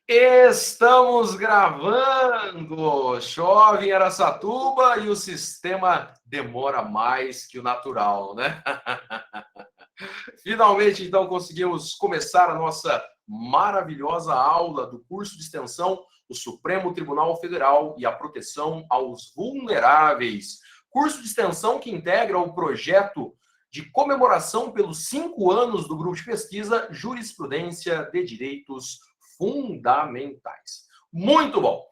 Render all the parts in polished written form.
Estamos gravando! Chove em Araçatuba e o sistema demora mais que o natural, né? Finalmente, então, conseguimos começar a nossa maravilhosa aula do curso de extensão do Supremo Tribunal Federal e a proteção aos vulneráveis. Curso de extensão que integra o projeto de comemoração pelos 5 anos do grupo de pesquisa Jurisprudência de Direitos Fundamentais. Muito bom!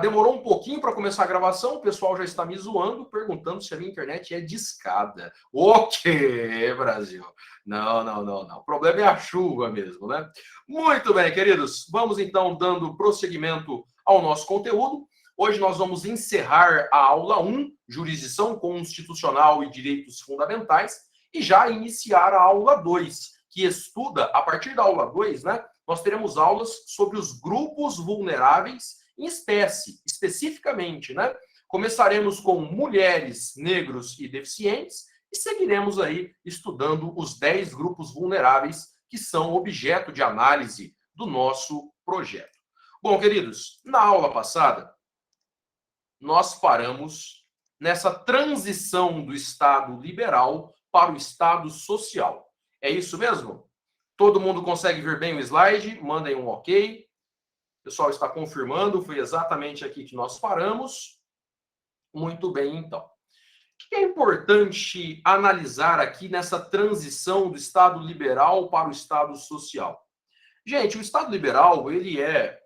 Demorou um pouquinho para começar a gravação, o pessoal já está me zoando, perguntando se a minha internet é discada. O quê, Brasil? Não. O problema é a chuva mesmo, né? Muito bem, queridos. Vamos então dando prosseguimento ao nosso conteúdo. Hoje nós vamos encerrar a aula 1, Jurisdição Constitucional e Direitos Fundamentais, e já iniciar a aula 2, que estuda, a partir da aula 2, né, nós teremos aulas sobre os grupos vulneráveis em espécie, especificamente, né? Começaremos com mulheres, negros e deficientes e seguiremos aí estudando os 10 grupos vulneráveis que são objeto de análise do nosso projeto. Bom, queridos, na aula passada, nós paramos nessa transição do Estado liberal para o Estado social. É isso mesmo? Todo mundo consegue ver bem o slide? Mandem um ok. O pessoal está confirmando, foi exatamente aqui que nós paramos. Muito bem, então. O que é importante analisar aqui nessa transição do Estado liberal para o Estado social? Gente, o Estado liberal, ele é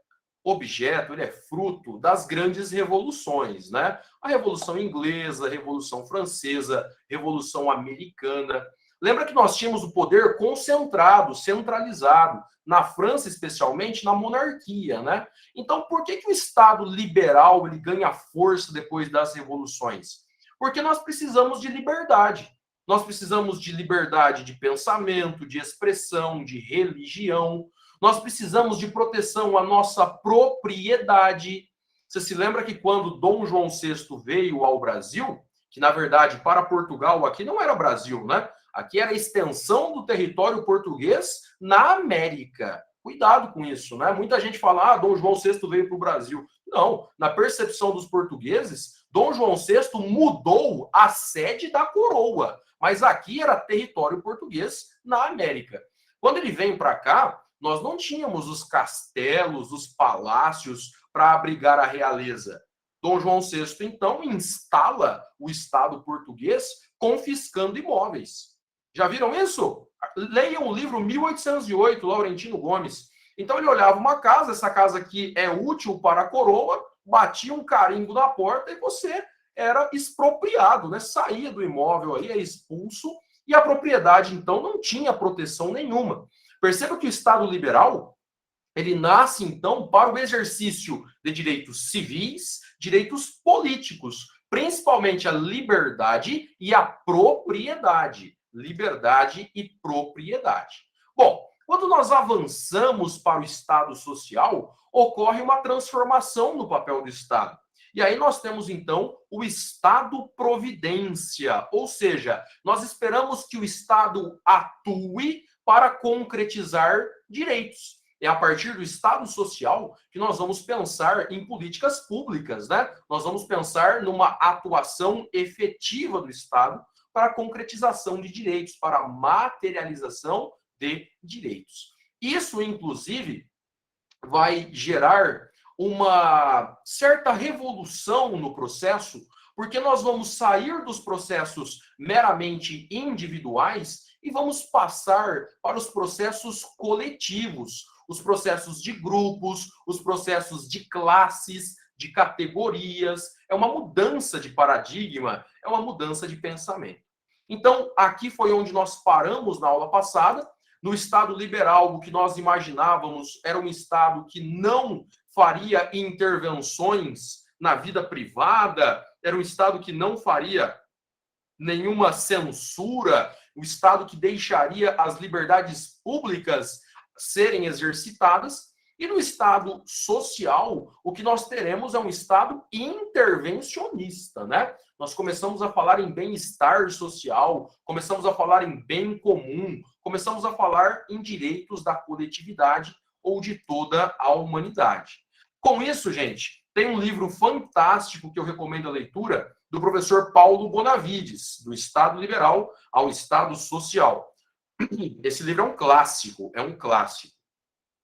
objeto, ele é fruto das grandes revoluções, né? A Revolução Inglesa, a Revolução Francesa, Revolução Americana. Lembra que nós tínhamos o poder concentrado, centralizado, na França especialmente, na monarquia, né? Então, por que o Estado liberal ele ganha força depois das revoluções? Porque nós precisamos de liberdade. Nós precisamos de liberdade de pensamento, de expressão, de religião. Nós precisamos de proteção à nossa propriedade. Você se lembra que quando Dom João VI veio ao Brasil, que na verdade para Portugal aqui não era Brasil, né? Aqui era a extensão do território português na América. Cuidado com isso, né? Muita gente fala, Dom João VI veio para o Brasil. Não, na percepção dos portugueses, Dom João VI mudou a sede da coroa, mas aqui era território português na América. Quando ele vem para cá, nós não tínhamos os castelos, os palácios para abrigar a realeza. Dom João VI, então, instala o Estado português confiscando imóveis. Já viram isso? Leiam o livro 1808, Laurentino Gomes. Então, ele olhava uma casa, essa casa aqui é útil para a coroa, batia um carimbo na porta e você era expropriado, né? Saía do imóvel aí, é expulso, e a propriedade, então, não tinha proteção nenhuma. Perceba que o Estado liberal, ele nasce, então, para o exercício de direitos civis, direitos políticos, principalmente a liberdade e a propriedade. Liberdade e propriedade. Bom, quando nós avançamos para o Estado social, ocorre uma transformação no papel do Estado. E aí nós temos, então, o Estado-providência, ou seja, nós esperamos que o Estado atue para concretizar direitos. É a partir do Estado social que nós vamos pensar em políticas públicas, né? Nós vamos pensar numa atuação efetiva do Estado para a concretização de direitos, para a materialização de direitos. Isso, inclusive, vai gerar uma certa revolução no processo, porque nós vamos sair dos processos meramente individuais e vamos passar para os processos coletivos, os processos de grupos, os processos de classes, de categorias. É uma mudança de paradigma, é uma mudança de pensamento. Então, aqui foi onde nós paramos na aula passada. No Estado liberal, o que nós imaginávamos era um Estado que não faria intervenções na vida privada, era um Estado que não faria nenhuma censura, um Estado que deixaria as liberdades públicas serem exercitadas. E no Estado social, o que nós teremos é um Estado intervencionista, né? Nós começamos a falar em bem-estar social, começamos a falar em bem comum, começamos a falar em direitos da coletividade, ou de toda a humanidade. Com isso, gente, tem um livro fantástico que eu recomendo a leitura do professor Paulo Bonavides, do Estado Liberal ao Estado Social. Esse livro é um clássico, é um clássico.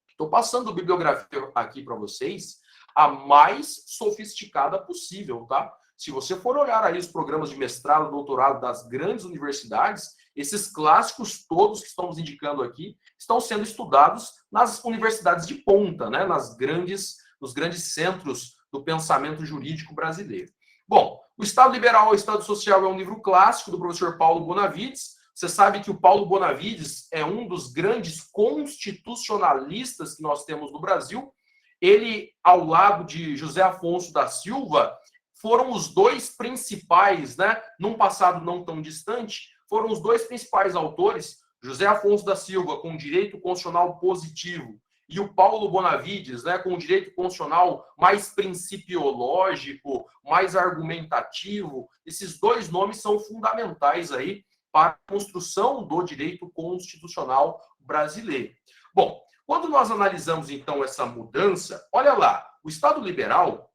Estou passando bibliografia aqui para vocês, a mais sofisticada possível, tá? Se você for olhar aí os programas de mestrado, doutorado das grandes universidades, esses clássicos todos que estamos indicando aqui estão sendo estudados nas universidades de ponta, né? Nos grandes centros do pensamento jurídico brasileiro. Bom, o Estado Liberal ao Estado Social é um livro clássico do professor Paulo Bonavides. Você sabe que o Paulo Bonavides é um dos grandes constitucionalistas que nós temos no Brasil. Ele, ao lado de José Afonso da Silva, foram os dois principais, né? Num passado não tão distante, foram os dois principais autores, José Afonso da Silva, com direito constitucional positivo, e o Paulo Bonavides, né, com o direito constitucional mais principiológico, mais argumentativo. Esses dois nomes são fundamentais aí para a construção do direito constitucional brasileiro. Bom, quando nós analisamos, então, essa mudança, olha lá, o Estado Liberal,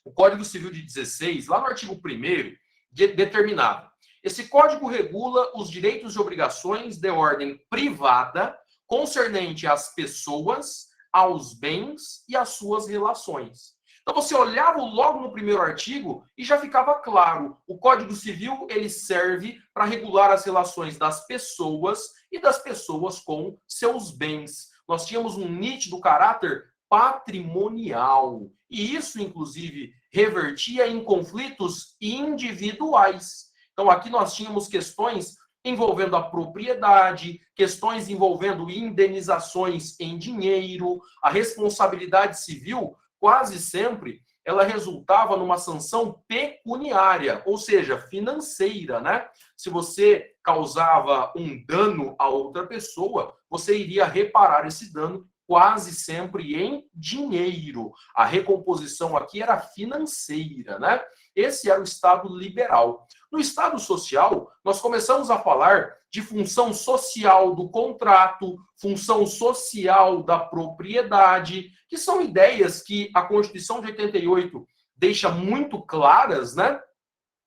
o Código Civil de 16, lá no artigo 1º, determinava: esse código regula os direitos e obrigações de ordem privada concernente às pessoas, aos bens e às suas relações. Então você olhava logo no primeiro artigo e já ficava claro, o Código Civil ele serve para regular as relações das pessoas e das pessoas com seus bens. Nós tínhamos um nítido caráter patrimonial e isso inclusive revertia em conflitos individuais. Então aqui nós tínhamos questões envolvendo a propriedade, questões envolvendo indenizações em dinheiro, a responsabilidade civil, quase sempre, ela resultava numa sanção pecuniária, ou seja, financeira, né? Se você causava um dano a outra pessoa, você iria reparar esse dano quase sempre em dinheiro. A recomposição aqui era financeira, né? Esse era o Estado liberal. No Estado social, nós começamos a falar de função social do contrato, função social da propriedade, que são ideias que a Constituição de 88 deixa muito claras, né?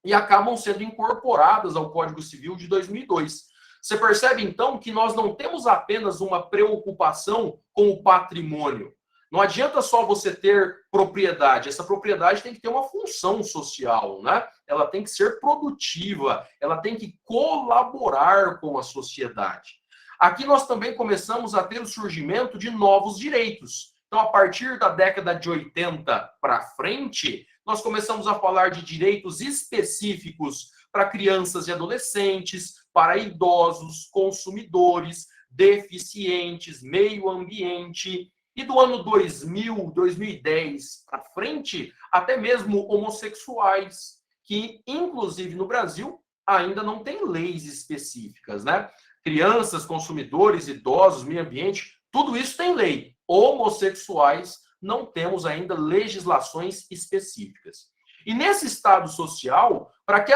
E acabam sendo incorporadas ao Código Civil de 2002. Você percebe, então, que nós não temos apenas uma preocupação com o patrimônio. Não adianta só você ter propriedade. Essa propriedade tem que ter uma função social, né? Ela tem que ser produtiva, ela tem que colaborar com a sociedade. Aqui nós também começamos a ter o surgimento de novos direitos. Então, a partir da década de 80 para frente, nós começamos a falar de direitos específicos para crianças e adolescentes, para idosos, consumidores, deficientes, meio ambiente. E do ano 2000, 2010 para frente, até mesmo homossexuais, que, inclusive no Brasil, ainda não tem leis específicas, né? Crianças, consumidores, idosos, meio ambiente, tudo isso tem lei. Homossexuais, não temos ainda legislações específicas. E nesse Estado social, para que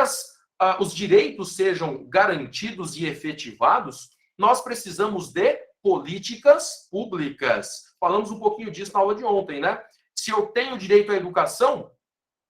os direitos sejam garantidos e efetivados, nós precisamos de políticas públicas. Falamos um pouquinho disso na aula de ontem, né? Se eu tenho direito à educação,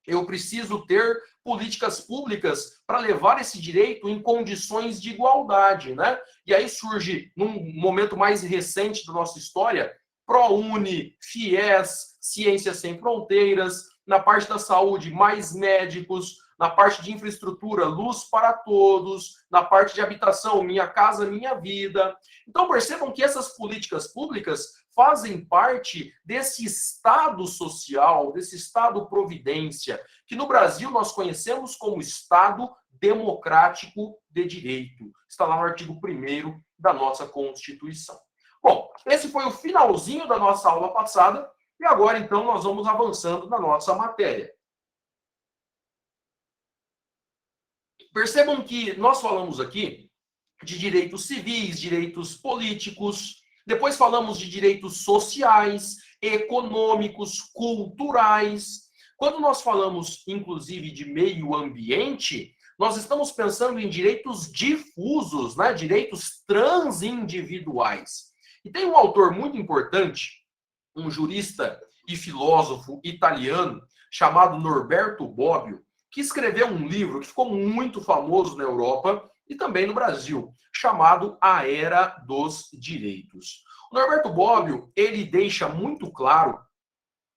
eu preciso ter políticas públicas para levar esse direito em condições de igualdade, né? E aí surge, num momento mais recente da nossa história, ProUni, FIES, Ciências Sem Fronteiras, na parte da saúde, mais médicos, na parte de infraestrutura, luz para todos, na parte de habitação, Minha Casa Minha Vida. Então percebam que essas políticas públicas fazem parte desse Estado social, desse Estado providência, que no Brasil nós conhecemos como Estado democrático de direito. Está lá no artigo 1º da nossa Constituição. Bom, esse foi o finalzinho da nossa aula passada, e agora então nós vamos avançando na nossa matéria. Percebam que nós falamos aqui de direitos civis, direitos políticos, depois falamos de direitos sociais, econômicos, culturais. Quando nós falamos, inclusive, de meio ambiente, nós estamos pensando em direitos difusos, né? Direitos transindividuais. E tem um autor muito importante, um jurista e filósofo italiano chamado Norberto Bobbio, que escreveu um livro que ficou muito famoso na Europa e também no Brasil, chamado A Era dos Direitos. O Norberto Bobbio, ele deixa muito claro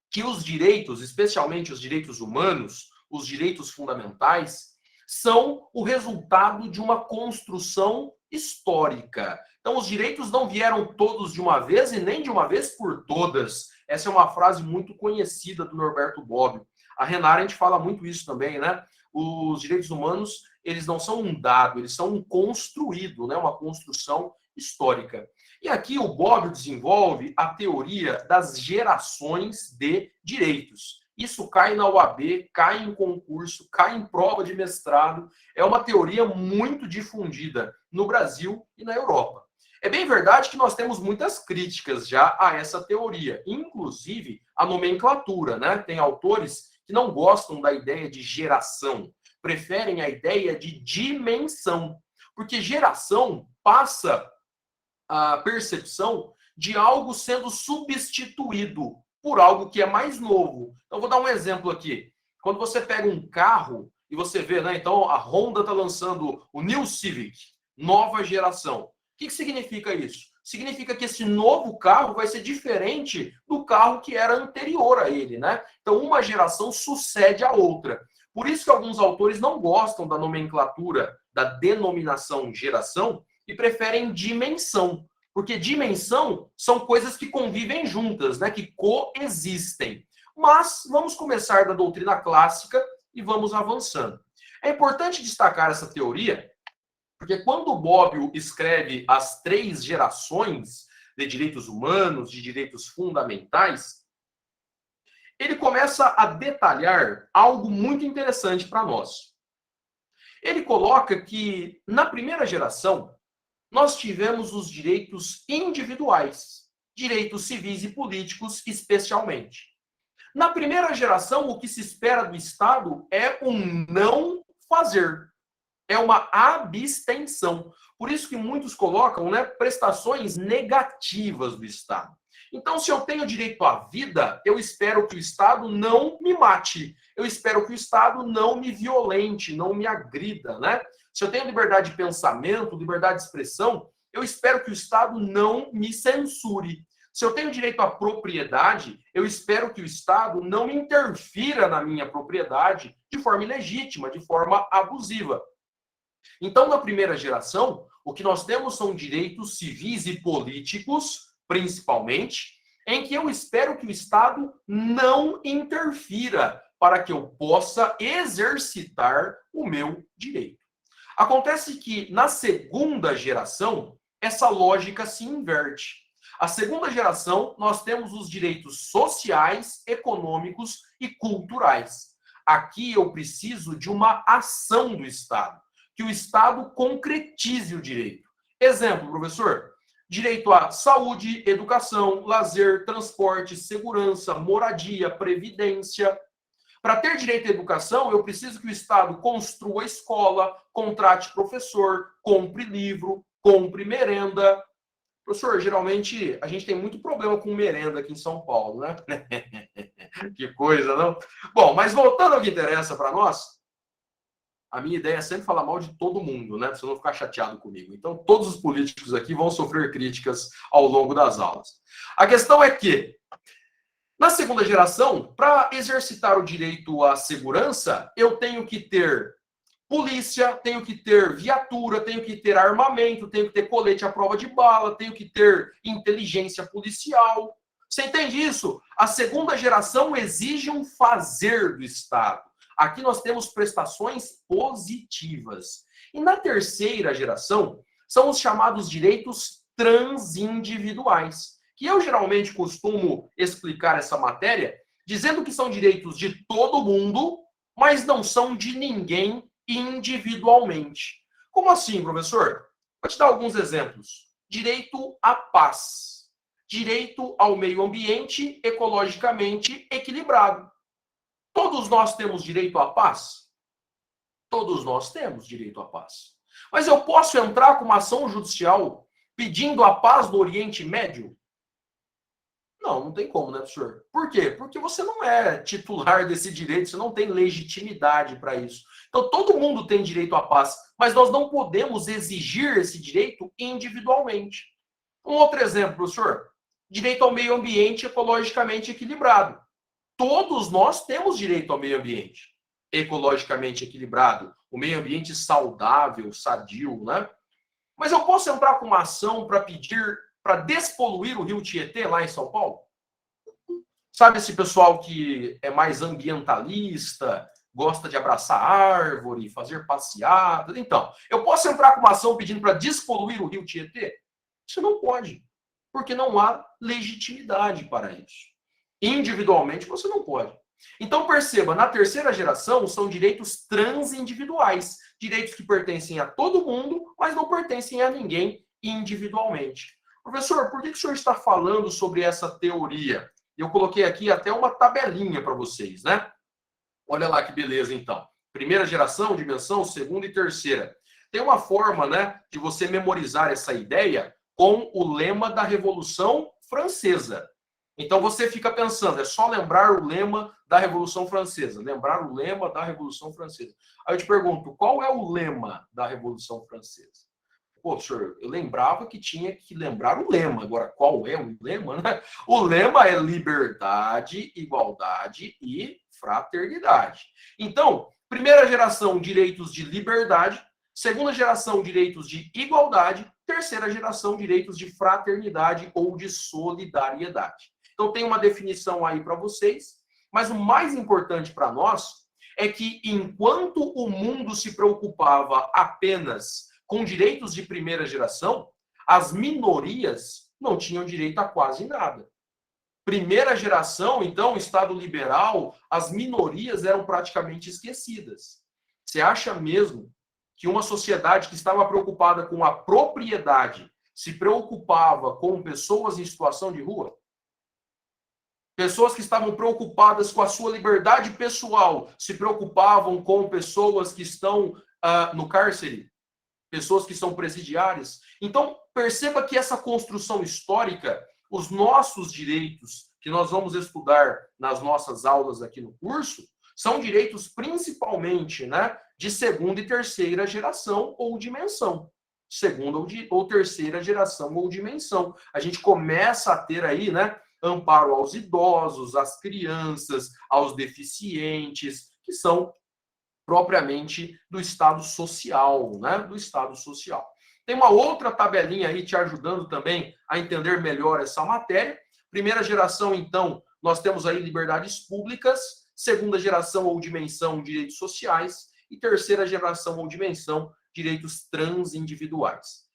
que os direitos, especialmente os direitos humanos, os direitos fundamentais, são o resultado de uma construção histórica. Então, os direitos não vieram todos de uma vez e nem de uma vez por todas. Essa é uma frase muito conhecida do Norberto Bobbio. A Hannah Arendt fala muito isso também, né? Os direitos humanos, eles não são um dado, eles são um construído, né? Uma construção histórica. E aqui o Bobbio desenvolve a teoria das gerações de direitos. Isso cai na UAB, cai em concurso, cai em prova de mestrado. É uma teoria muito difundida no Brasil e na Europa. É bem verdade que nós temos muitas críticas já a essa teoria, inclusive a nomenclatura, né? Tem autores que não gostam da ideia de geração, preferem a ideia de dimensão, porque geração passa a percepção de algo sendo substituído por algo que é mais novo. Então, vou dar um exemplo aqui. Quando você pega um carro e você vê, né? Então, a Honda está lançando o New Civic, nova geração. O que significa isso? Significa que esse novo carro vai ser diferente do carro que era anterior a ele, né? Então, uma geração sucede à outra. Por isso que alguns autores não gostam da nomenclatura, da denominação geração, e preferem dimensão. Porque dimensão são coisas que convivem juntas, né? Que coexistem. Mas vamos começar da doutrina clássica e vamos avançando. É importante destacar essa teoria, porque quando o Bobbio escreve as 3 gerações de direitos humanos, de direitos fundamentais, ele começa a detalhar algo muito interessante para nós. Ele coloca que, na primeira geração, nós tivemos os direitos individuais, direitos civis e políticos, especialmente. Na primeira geração, o que se espera do Estado é um não fazer, é uma abstenção. Por isso que muitos colocam, né, prestações negativas do Estado. Então, se eu tenho direito à vida, eu espero que o Estado não me mate. Eu espero que o Estado não me violente, não me agrida, né? Se eu tenho liberdade de pensamento, liberdade de expressão, eu espero que o Estado não me censure. Se eu tenho direito à propriedade, eu espero que o Estado não me interfira na minha propriedade de forma ilegítima, de forma abusiva. Então, na primeira geração, o que nós temos são direitos civis e políticos, principalmente, em que eu espero que o Estado não interfira para que eu possa exercitar o meu direito. Acontece que, na segunda geração, essa lógica se inverte. A segunda geração, nós temos os direitos sociais, econômicos e culturais. Aqui eu preciso de uma ação do Estado, que o Estado concretize o direito. Exemplo, professor, direito à saúde, educação, lazer, transporte, segurança, moradia, previdência. Para ter direito à educação, eu preciso que o Estado construa escola, contrate professor, compre livro, compre merenda. Professor, geralmente a gente tem muito problema com merenda aqui em São Paulo, né? Que coisa, não? Bom, mas voltando ao que interessa para nós, a minha ideia é sempre falar mal de todo mundo, né? Para você não ficar chateado comigo. Então, todos os políticos aqui vão sofrer críticas ao longo das aulas. A questão é que, na segunda geração, para exercitar o direito à segurança, eu tenho que ter polícia, tenho que ter viatura, tenho que ter armamento, tenho que ter colete à prova de bala, tenho que ter inteligência policial. Você entende isso? A segunda geração exige um fazer do Estado. Aqui nós temos prestações positivas. E na terceira geração, são os chamados direitos transindividuais, que eu geralmente costumo explicar essa matéria dizendo que são direitos de todo mundo, mas não são de ninguém individualmente. Como assim, professor? Vou te dar alguns exemplos. Direito à paz. Direito ao meio ambiente ecologicamente equilibrado. Todos nós temos direito à paz? Todos nós temos direito à paz. Mas eu posso entrar com uma ação judicial pedindo a paz no Oriente Médio? Não, não tem como, né, professor? Por quê? Porque você não é titular desse direito, você não tem legitimidade para isso. Então, todo mundo tem direito à paz, mas nós não podemos exigir esse direito individualmente. Um outro exemplo, professor: direito ao meio ambiente ecologicamente equilibrado. Todos nós temos direito ao meio ambiente ecologicamente equilibrado, o meio ambiente saudável, sadio, né? Mas eu posso entrar com uma ação para pedir para despoluir o rio Tietê lá em São Paulo? Sabe esse pessoal que é mais ambientalista, gosta de abraçar árvore, fazer passeadas? Então, eu posso entrar com uma ação pedindo para despoluir o rio Tietê? Isso não pode, porque não há legitimidade para isso. Individualmente, você não pode. Então, perceba, na terceira geração, são direitos transindividuais, direitos que pertencem a todo mundo, mas não pertencem a ninguém individualmente. Professor, por que o senhor está falando sobre essa teoria? Eu coloquei aqui até uma tabelinha para vocês, né? Olha lá que beleza, então. Primeira geração, dimensão, segunda e terceira. Tem uma forma, né, de você memorizar essa ideia com o lema da Revolução Francesa. Então você fica pensando, é só lembrar o lema da Revolução Francesa. Lembrar o lema da Revolução Francesa. Aí eu te pergunto, qual é o lema da Revolução Francesa? Pô, senhor, eu lembrava que tinha que lembrar o lema. Agora, qual é o lema, né? O lema é liberdade, igualdade e fraternidade. Então, primeira geração, direitos de liberdade. Segunda geração, direitos de igualdade. Terceira geração, direitos de fraternidade ou de solidariedade. Então, tem uma definição aí para vocês. Mas o mais importante para nós é que, enquanto o mundo se preocupava apenas com direitos de primeira geração, as minorias não tinham direito a quase nada. Primeira geração, então, Estado liberal, as minorias eram praticamente esquecidas. Você acha mesmo que uma sociedade que estava preocupada com a propriedade se preocupava com pessoas em situação de rua? Pessoas que estavam preocupadas com a sua liberdade pessoal se preocupavam com pessoas que estão no cárcere? Pessoas que são presidiárias. Então, perceba que essa construção histórica, os nossos direitos, que nós vamos estudar nas nossas aulas aqui no curso, são direitos principalmente, né, de segunda e terceira geração ou dimensão. Segunda ou terceira geração ou dimensão. A gente começa a ter aí, né, amparo aos idosos, às crianças, aos deficientes, que são propriamente do estado social, né? Do estado social. Tem uma outra tabelinha aí te ajudando também a entender melhor essa matéria. Primeira geração, então, nós temos aí liberdades públicas. Segunda geração ou dimensão, direitos sociais. E terceira geração ou dimensão, direitos transindividuais.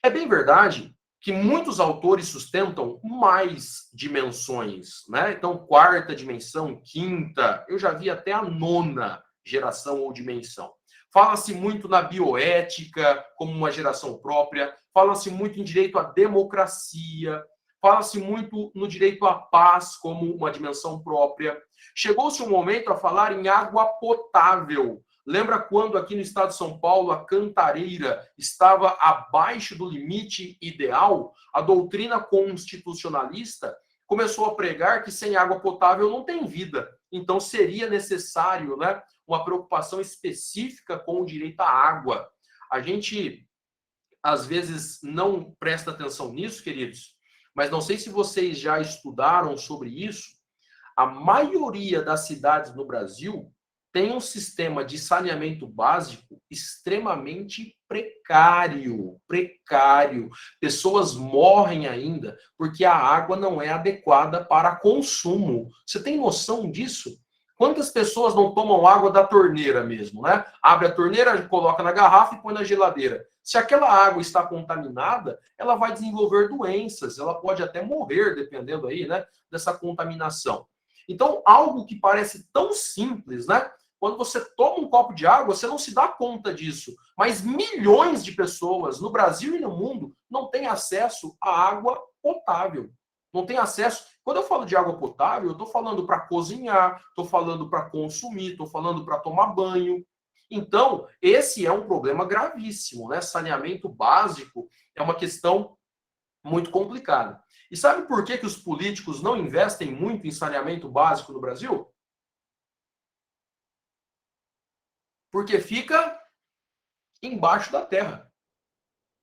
É bem verdade que muitos autores sustentam mais dimensões, né? Então, quarta dimensão, quinta, eu já vi até a nona geração ou dimensão. Fala-se muito na bioética como uma geração própria, fala-se muito em direito à democracia, fala-se muito no direito à paz como uma dimensão própria. Chegou-se um momento a falar em água potável. Lembra quando aqui no estado de São Paulo a Cantareira estava abaixo do limite ideal? A doutrina constitucionalista começou a pregar que sem água potável não tem vida. Então seria necessário, né, uma preocupação específica com o direito à água. A gente, às vezes, não presta atenção nisso, queridos, mas não sei se vocês já estudaram sobre isso. A maioria das cidades no Brasil tem um sistema de saneamento básico extremamente precário. Pessoas morrem ainda porque a água não é adequada para consumo. Você tem noção disso? Quantas pessoas não tomam água da torneira mesmo, né? Abre a torneira, coloca na garrafa e põe na geladeira. Se aquela água está contaminada, ela vai desenvolver doenças, ela pode até morrer, dependendo aí, né, dessa contaminação. Então, algo que parece tão simples, né? Quando você toma um copo de água, você não se dá conta disso. Mas milhões de pessoas no Brasil e no mundo não têm acesso à água potável. Não tem acesso. Quando eu falo de água potável, eu estou falando para cozinhar, estou falando para consumir, estou falando para tomar banho. Então, esse é um problema gravíssimo, né? Saneamento básico é uma questão muito complicada. E sabe por que os políticos não investem muito em saneamento básico no Brasil? Porque fica embaixo da terra.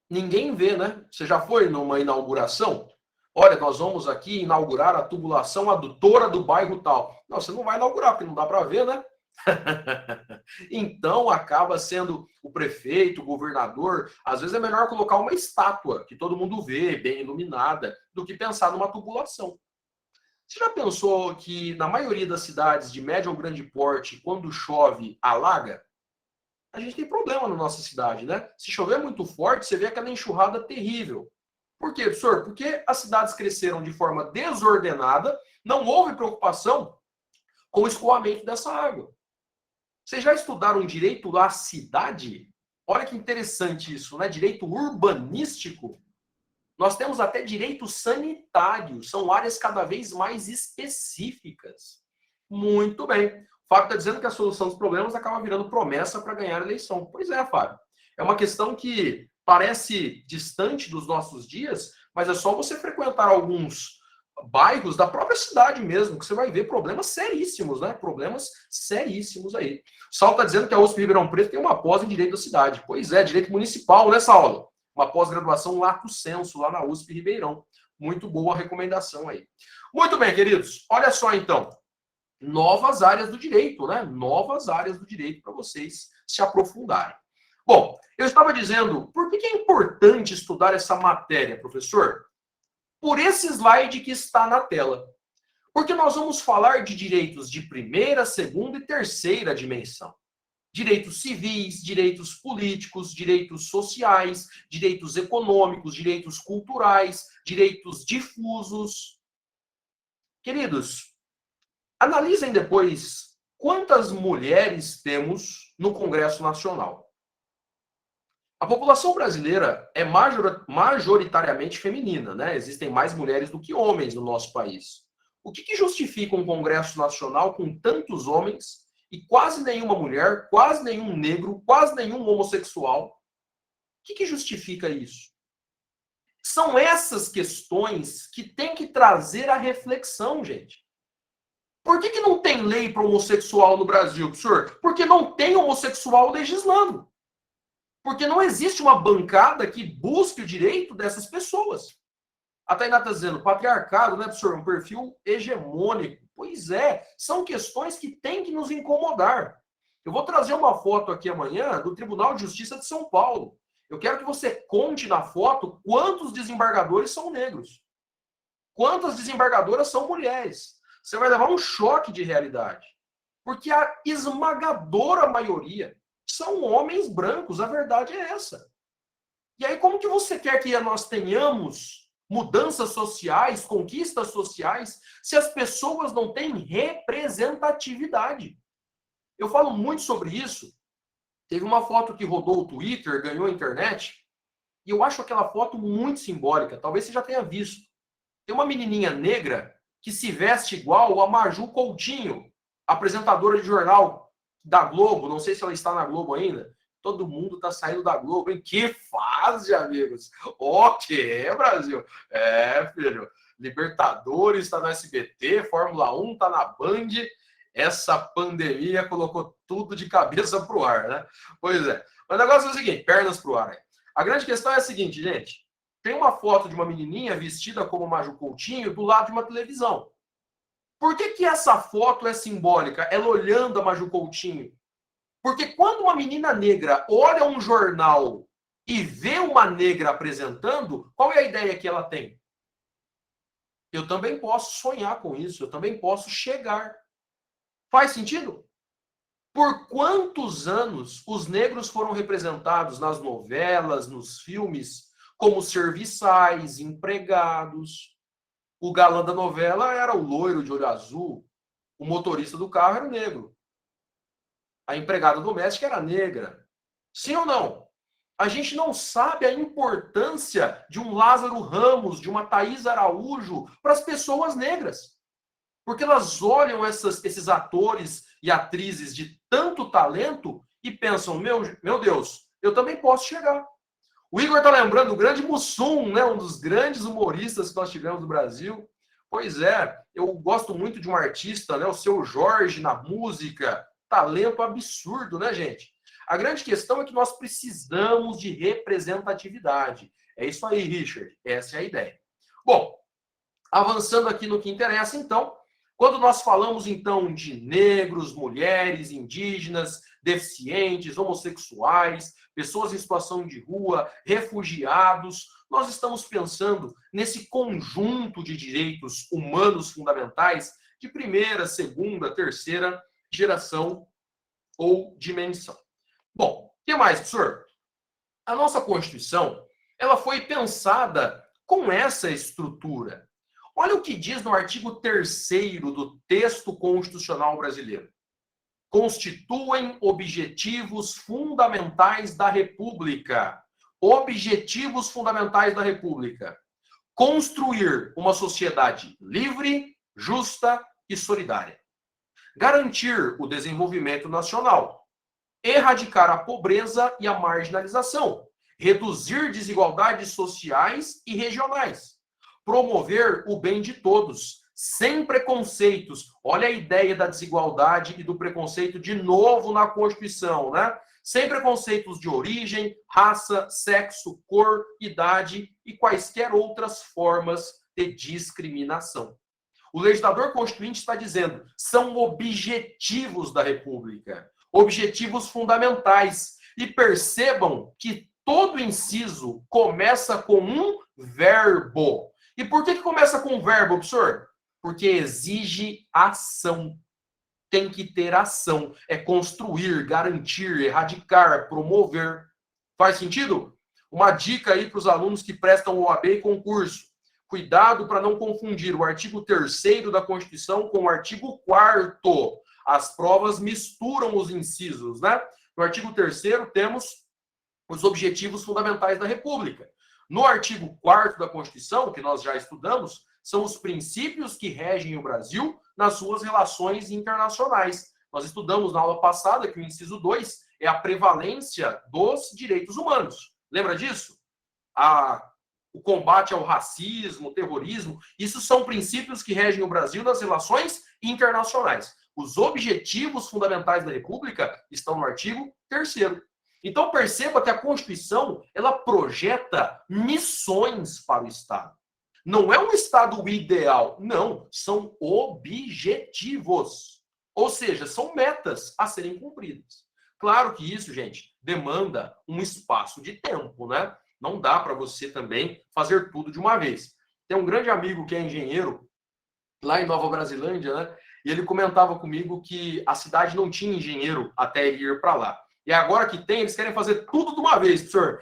Ninguém vê, né? Você já foi numa inauguração? Olha, nós vamos aqui inaugurar a tubulação adutora do bairro tal. Não, você não vai inaugurar, porque não dá para ver, né? Então acaba sendo o prefeito, o governador. Às vezes é melhor colocar uma estátua que todo mundo vê, bem iluminada, do que pensar numa tubulação. Você já pensou que na maioria das cidades de médio ou grande porte, quando chove, alaga? A gente tem problema na nossa cidade, né? Se chover muito forte, você vê aquela enxurrada terrível. Por quê, professor? Porque as cidades cresceram de forma desordenada, não houve preocupação com o escoamento dessa água. Vocês já estudaram direito à cidade? Olha que interessante isso, né? Direito urbanístico. Nós temos até direito sanitário, são áreas cada vez mais específicas. Muito bem. O Fábio está dizendo que a solução dos problemas acaba virando promessa para ganhar a eleição. Pois é, Fábio. É uma questão que parece distante dos nossos dias, mas é só você frequentar alguns bairros da própria cidade mesmo, que você vai ver problemas seríssimos, né? Problemas seríssimos aí. O Saulo está dizendo que a USP Ribeirão Preto tem uma pós em Direito da Cidade. Pois é, Direito Municipal, né, Saulo? Uma pós-graduação lato sensu, lá na USP Ribeirão. Muito boa recomendação aí. Muito bem, queridos. Olha só, então. Novas áreas do direito, né? Novas áreas do direito para vocês se aprofundarem. Bom, eu estava dizendo, por que é importante estudar essa matéria, professor? Por esse slide que está na tela. Porque nós vamos falar de direitos de primeira, segunda e terceira dimensão. Direitos civis, direitos políticos, direitos sociais, direitos econômicos, direitos culturais, direitos difusos. Queridos, analisem depois quantas mulheres temos no Congresso Nacional. A população brasileira é majoritariamente feminina, né? Existem mais mulheres do que homens no nosso país. O que justifica um Congresso Nacional com tantos homens e quase nenhuma mulher, quase nenhum negro, quase nenhum homossexual? O que justifica isso? São essas questões que tem que trazer a reflexão, gente. Por que não tem lei para homossexual no Brasil, professor? Porque não tem homossexual legislando. Porque não existe uma bancada que busque o direito dessas pessoas. A Tainá está dizendo, patriarcado, né, professor? Um perfil hegemônico. Pois é, são questões que têm que nos incomodar. Eu vou trazer uma foto aqui amanhã do Tribunal de Justiça de São Paulo. Eu quero que você conte na foto quantos desembargadores são negros. Quantas desembargadoras são mulheres. Você vai levar um choque de realidade. Porque a esmagadora maioria são homens brancos, a verdade é essa. E aí, como que você quer que nós tenhamos mudanças sociais, conquistas sociais, se as pessoas não têm representatividade? Eu falo muito sobre isso. Teve uma foto que rodou o Twitter, ganhou a internet, e eu acho aquela foto muito simbólica. Talvez você já tenha visto. Tem uma menininha negra que se veste igual a Maju Coutinho, apresentadora de jornal da Globo. Não sei se ela está na Globo ainda. Todo mundo está saindo da Globo, hein? Que fase, amigos! Ok, Brasil! É, filho. Libertadores está no SBT, Fórmula 1 está na Band. Essa pandemia colocou tudo de cabeça pro ar, né? Pois é. O negócio é o seguinte, pernas pro ar. Aí. A grande questão é a seguinte, gente. Tem uma foto de uma menininha vestida como Maju Coutinho do lado de uma televisão. Por que essa foto é simbólica? Ela olhando a Maju Coutinho. Porque quando uma menina negra olha um jornal e vê uma negra apresentando, qual é a ideia que ela tem? Eu também posso sonhar com isso, eu também posso chegar. Faz sentido? Por quantos anos os negros foram representados nas novelas, nos filmes, como serviçais, empregados? O galã da novela era o loiro de olho azul, o motorista do carro era o negro. A empregada doméstica era negra. Sim ou não? A gente não sabe a importância de um Lázaro Ramos, de uma Thaís Araújo para as pessoas negras. Porque elas olham esses atores e atrizes de tanto talento e pensam, meu Deus, eu também posso chegar. O Igor está lembrando do grande Mussum, né? Um dos grandes humoristas que nós tivemos no Brasil. Pois é, eu gosto muito de um artista, né? O Seu Jorge na música. Talento absurdo, né, gente? A grande questão é que nós precisamos de representatividade. É isso aí, Richard. Essa é a ideia. Bom, avançando aqui no que interessa, então, quando nós falamos, então, de negros, mulheres, indígenas, deficientes, homossexuais, pessoas em situação de rua, refugiados, nós estamos pensando nesse conjunto de direitos humanos fundamentais de primeira, segunda, terceira geração ou dimensão. Bom, o que mais, professor? A nossa Constituição, ela foi pensada com essa estrutura. Olha o que diz no artigo 3º do texto constitucional brasileiro. Constituem objetivos fundamentais da República. Objetivos fundamentais da República. Construir uma sociedade livre, justa e solidária. Garantir o desenvolvimento nacional. Erradicar a pobreza e a marginalização. Reduzir desigualdades sociais e regionais. Promover o bem de todos, sem preconceitos. Olha a ideia da desigualdade e do preconceito de novo na Constituição, né? Sem preconceitos de origem, raça, sexo, cor, idade e quaisquer outras formas de discriminação. O legislador constituinte está dizendo, são objetivos da República, objetivos fundamentais. E percebam que todo inciso começa com um verbo. E por que começa com um verbo, professor? Porque exige ação. Tem que ter ação. É construir, garantir, erradicar, promover. Faz sentido? Uma dica aí para os alunos que prestam OAB e concurso. Cuidado para não confundir o artigo 3º da Constituição com o artigo 4º. As provas misturam os incisos, né? No artigo 3º temos os objetivos fundamentais da República. No artigo 4º da Constituição, que nós já estudamos, são os princípios que regem o Brasil nas suas relações internacionais. Nós estudamos na aula passada que o inciso 2 é a prevalência dos direitos humanos. Lembra disso? O combate ao racismo, terrorismo, isso são princípios que regem o Brasil nas relações internacionais. Os objetivos fundamentais da República estão no artigo 3º. Então, perceba que a Constituição, ela projeta missões para o Estado. Não é um Estado ideal, não, são objetivos. Ou seja, são metas a serem cumpridas. Claro que isso, gente, demanda um espaço de tempo, né? Não dá para você também fazer tudo de uma vez. Tem um grande amigo que é engenheiro, lá em Nova Brasilândia, né? E ele comentava comigo que a cidade não tinha engenheiro até ele ir para lá. E agora que tem, eles querem fazer tudo de uma vez, professor.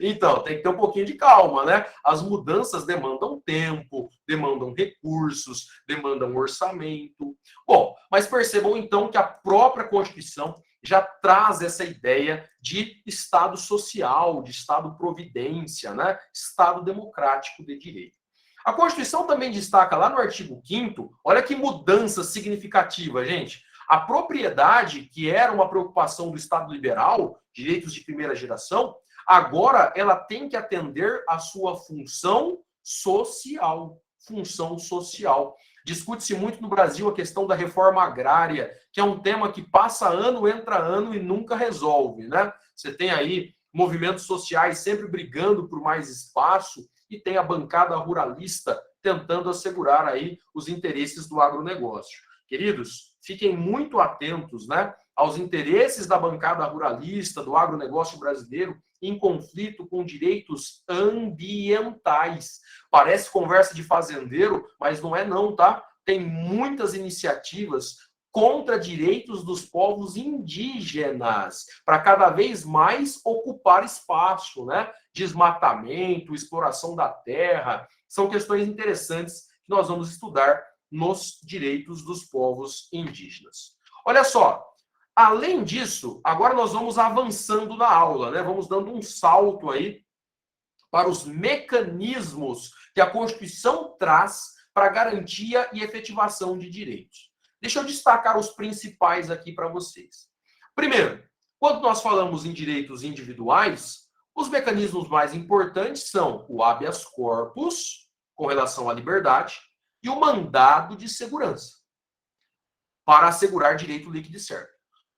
Então, tem que ter um pouquinho de calma, né? As mudanças demandam tempo, demandam recursos, demandam orçamento. Bom, mas percebam então que a própria Constituição já traz essa ideia de Estado social, de Estado providência, né? Estado democrático de direito. A Constituição também destaca lá no artigo 5º, olha que mudança significativa, gente. A propriedade, que era uma preocupação do Estado liberal, direitos de primeira geração, agora ela tem que atender à sua função social. Função social. Discute-se muito no Brasil a questão da reforma agrária, que é um tema que passa ano, entra ano e nunca resolve, né? Você tem aí movimentos sociais sempre brigando por mais espaço e tem a bancada ruralista tentando assegurar aí os interesses do agronegócio. Queridos, fiquem muito atentos, né, aos interesses da bancada ruralista, do agronegócio brasileiro, em conflito com direitos ambientais. Parece conversa de fazendeiro, mas não é não, tá? Tem muitas iniciativas contra direitos dos povos indígenas, para cada vez mais ocupar espaço, né? Desmatamento, exploração da terra, são questões interessantes que nós vamos estudar nos direitos dos povos indígenas. Olha só, além disso, agora nós vamos avançando na aula, né? Vamos dando um salto aí para os mecanismos que a Constituição traz para garantia e efetivação de direitos. Deixa eu destacar os principais aqui para vocês. Primeiro, quando nós falamos em direitos individuais, Os mecanismos mais importantes são o habeas corpus, com relação à liberdade, e o mandado de segurança, para assegurar direito líquido e certo.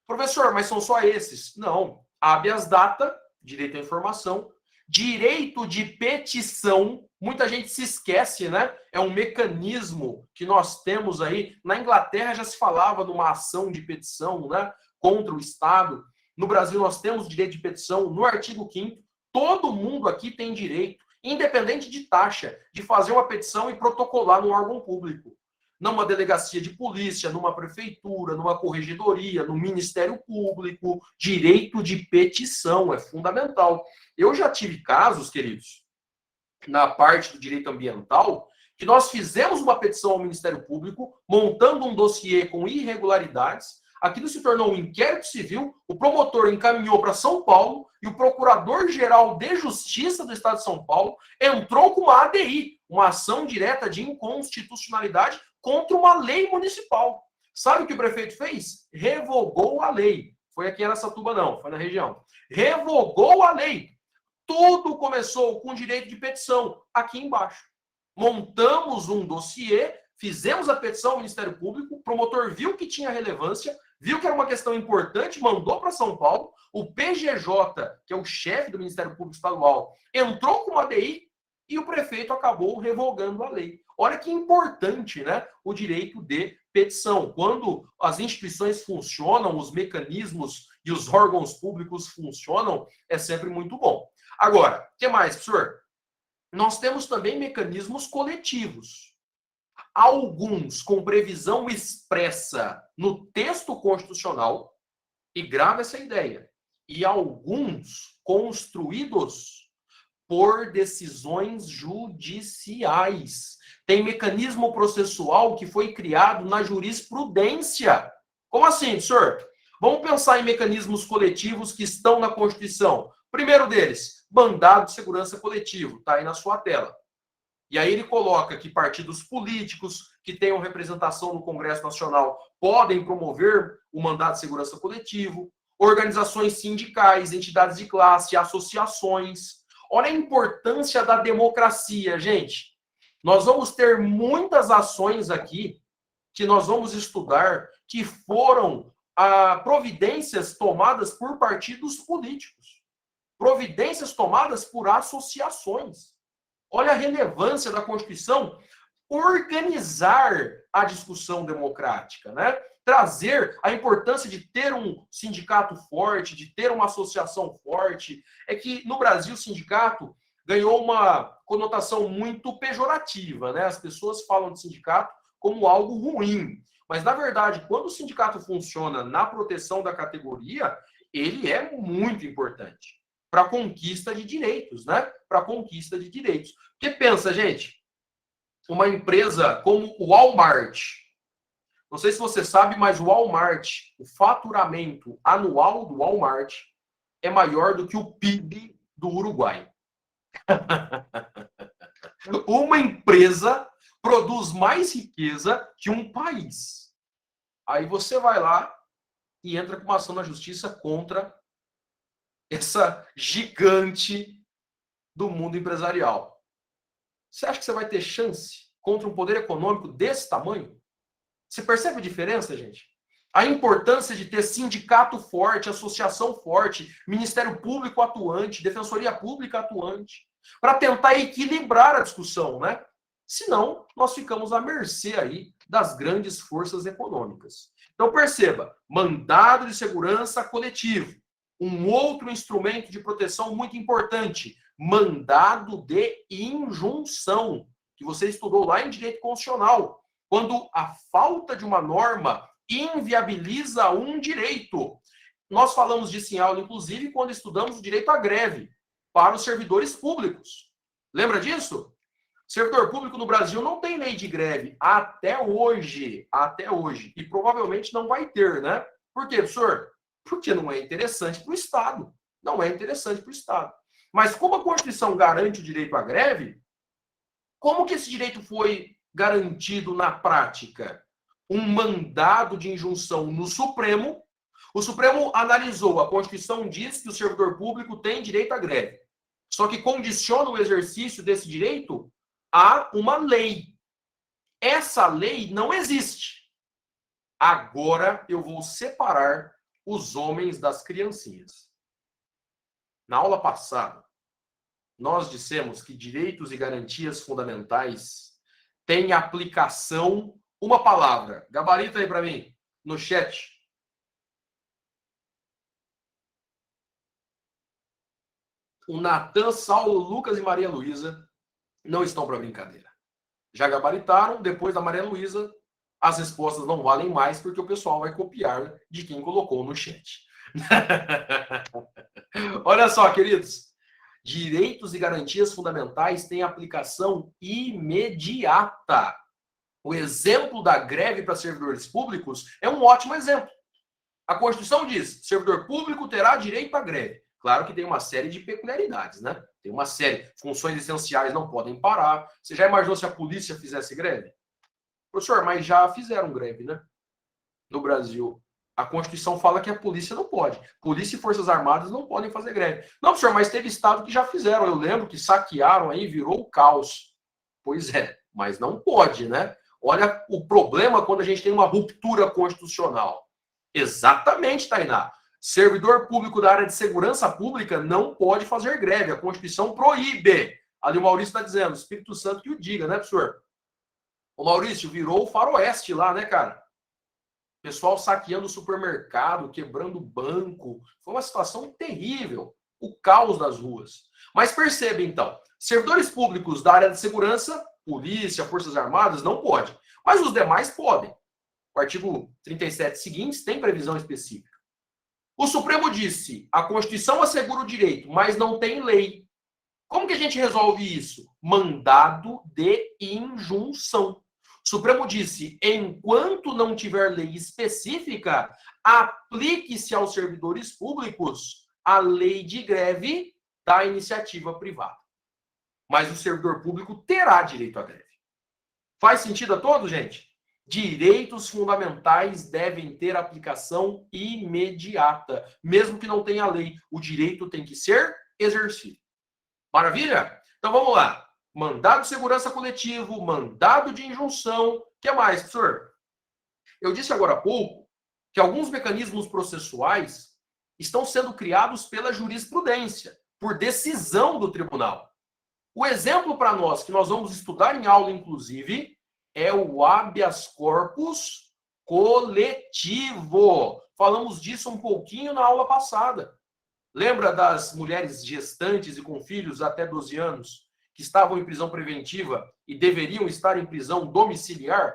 Professor, mas são só esses? Não. Habeas data, direito à informação, direito de petição, muita gente se esquece, né? É um mecanismo que nós temos aí. Na Inglaterra já se falava de uma ação de petição, né, contra o Estado. No Brasil nós temos direito de petição no artigo 5º. Todo mundo aqui tem direito, independente de taxa, de fazer uma petição e protocolar no órgão público. Numa delegacia de polícia, numa prefeitura, numa corregedoria, no Ministério Público, direito de petição é fundamental. Eu já tive casos, queridos, na parte do direito ambiental, que nós fizemos uma petição ao Ministério Público, montando um dossiê com irregularidades, aquilo se tornou um inquérito civil, o promotor encaminhou para São Paulo e o Procurador-Geral de Justiça do Estado de São Paulo entrou com uma ADI, uma ação direta de inconstitucionalidade contra uma lei municipal. Sabe o que o prefeito fez? Revogou a lei. Foi aqui em Araçatuba, não, foi na região. Revogou a lei. Tudo começou com direito de petição, aqui embaixo. Montamos um dossiê, fizemos a petição ao Ministério Público, o promotor viu que tinha relevância, viu que era uma questão importante, mandou para São Paulo, o PGJ, que é o chefe do Ministério Público Estadual, entrou com uma ADI e o prefeito acabou revogando a lei. Olha que importante, né? O direito de petição. Quando as instituições funcionam, os mecanismos e os órgãos públicos funcionam, é sempre muito bom. Agora, o que mais, professor? Nós temos também mecanismos coletivos. Alguns com previsão expressa no texto constitucional, e grava essa ideia, e alguns construídos por decisões judiciais. Tem mecanismo processual que foi criado na jurisprudência. Como assim, senhor? Vamos pensar em mecanismos coletivos que estão na Constituição. Primeiro deles, mandado de segurança coletivo, está aí na sua tela. E aí ele coloca que partidos políticos que tenham representação no Congresso Nacional podem promover o mandado de segurança coletivo, organizações sindicais, entidades de classe, associações. Olha a importância da democracia, gente. Nós vamos ter muitas ações aqui que nós vamos estudar que foram providências tomadas por partidos políticos, providências tomadas por associações. Olha a relevância da Constituição organizar a discussão democrática, né? Trazer a importância de ter um sindicato forte, de ter uma associação forte. É que no Brasil o sindicato ganhou uma conotação muito pejorativa, né? As pessoas falam de sindicato como algo ruim. Mas, na verdade, quando o sindicato funciona na proteção da categoria, ele é muito importante para a conquista de direitos, né? Para a conquista de direitos. Porque pensa, gente, uma empresa como o Walmart, não sei se você sabe, mas o Walmart, o faturamento anual do Walmart é maior do que o PIB do Uruguai. Uma empresa produz mais riqueza que um país. Aí você vai lá e entra com uma ação na justiça contra essa gigante do mundo empresarial. Você acha que você vai ter chance contra um poder econômico desse tamanho? Você percebe a diferença, gente? A importância de ter sindicato forte, associação forte, Ministério Público atuante, Defensoria Pública atuante, para tentar equilibrar a discussão, né? Senão, nós ficamos à mercê aí das grandes forças econômicas. Então, perceba, mandado de segurança coletivo. Um outro instrumento de proteção muito importante, mandado de injunção, que você estudou lá em Direito Constitucional, quando a falta de uma norma inviabiliza um direito. Nós falamos disso em aula, inclusive, quando estudamos o direito à greve para os servidores públicos. Lembra disso? Servidor público no Brasil não tem lei de greve até hoje. E provavelmente não vai ter, né? Por quê, professor? Porque não é interessante para o Estado. Não é interessante para o Estado. Mas como a Constituição garante o direito à greve, como que esse direito foi garantido na prática? Um mandado de injunção no Supremo. O Supremo analisou, a Constituição diz que o servidor público tem direito à greve. só que condiciona o exercício desse direito a uma lei. Essa lei não existe. Agora eu vou separar os homens das criancinhas. Na aula passada, nós dissemos que direitos e garantias fundamentais têm aplicação. Uma palavra. Gabarita aí para mim, no chat. O Natan, Saulo, Lucas e Maria Luísa não estão para brincadeira. Já gabaritaram, depois da Maria Luísa, as respostas não valem mais, porque o pessoal vai copiar de quem colocou no chat. Olha só, queridos. Direitos e garantias fundamentais têm aplicação imediata. O exemplo da greve para servidores públicos é um ótimo exemplo. A Constituição diz: servidor público terá direito à greve. Claro que tem uma série de peculiaridades, né? Tem uma série. Funções essenciais não podem parar. Você já imaginou se a polícia fizesse greve? Professor, mas já fizeram greve, né? No Brasil. A Constituição fala que a polícia não pode. Polícia e Forças Armadas não podem fazer greve. Não, professor, mas teve estado que já fizeram. Eu lembro que saquearam aí, virou o caos. Pois é, mas não pode, né? Olha o problema quando a gente tem uma ruptura constitucional. Exatamente, Tainá. Servidor público da área de segurança pública não pode fazer greve. A Constituição proíbe. Ali o Maurício está dizendo, Espírito Santo que o diga, né, professor? O Maurício virou o faroeste lá, né, cara? Pessoal saqueando o supermercado, quebrando o banco. Foi uma situação terrível. O caos das ruas. Mas perceba, então, servidores públicos da área de segurança, polícia, forças armadas, não pode. Mas os demais podem. O artigo 37 seguintes tem previsão específica. O Supremo disse, a Constituição assegura o direito, mas não tem lei. Como que a gente resolve isso? Mandado de injunção. O Supremo disse, enquanto não tiver lei específica, aplique-se aos servidores públicos a lei de greve da iniciativa privada. Mas o servidor público terá direito à greve. Faz sentido a todos, gente? Direitos fundamentais devem ter aplicação imediata. Mesmo que não tenha lei, o direito tem que ser exercido. Maravilha? Então vamos lá. Mandado de segurança coletivo, mandado de injunção. O que mais, professor? Eu disse agora há pouco que alguns mecanismos processuais estão sendo criados pela jurisprudência, por decisão do tribunal. O exemplo para nós, que nós vamos estudar em aula, inclusive, é o habeas corpus coletivo. Falamos disso um pouquinho na aula passada. Lembra das mulheres gestantes e com filhos até 12 anos que estavam em prisão preventiva e deveriam estar em prisão domiciliar?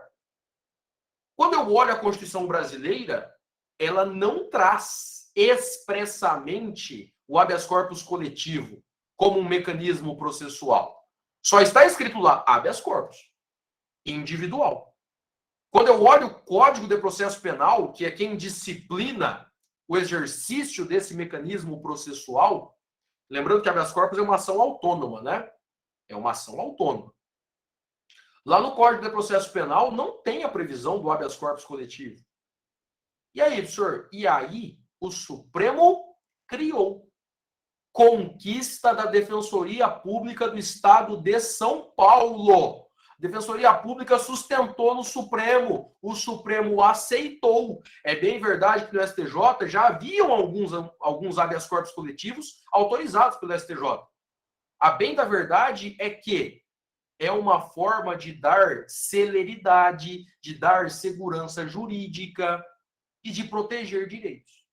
Quando eu olho a Constituição brasileira, ela não traz expressamente o habeas corpus coletivo como um mecanismo processual. Só está escrito lá habeas corpus individual. Quando eu olho o Código de Processo Penal, que é quem disciplina o exercício desse mecanismo processual, lembrando que habeas corpus é uma ação autônoma, né? É uma ação autônoma. Lá no Código de Processo Penal não tem a previsão do habeas corpus coletivo. E aí, professor? E aí o Supremo criou. Conquista da Defensoria Pública do Estado de São Paulo. A Defensoria Pública sustentou no Supremo. O Supremo aceitou. É bem verdade que no STJ já haviam alguns habeas corpus coletivos autorizados pelo STJ. A bem da verdade é que é uma forma de dar celeridade, de dar segurança jurídica e de proteger direitos.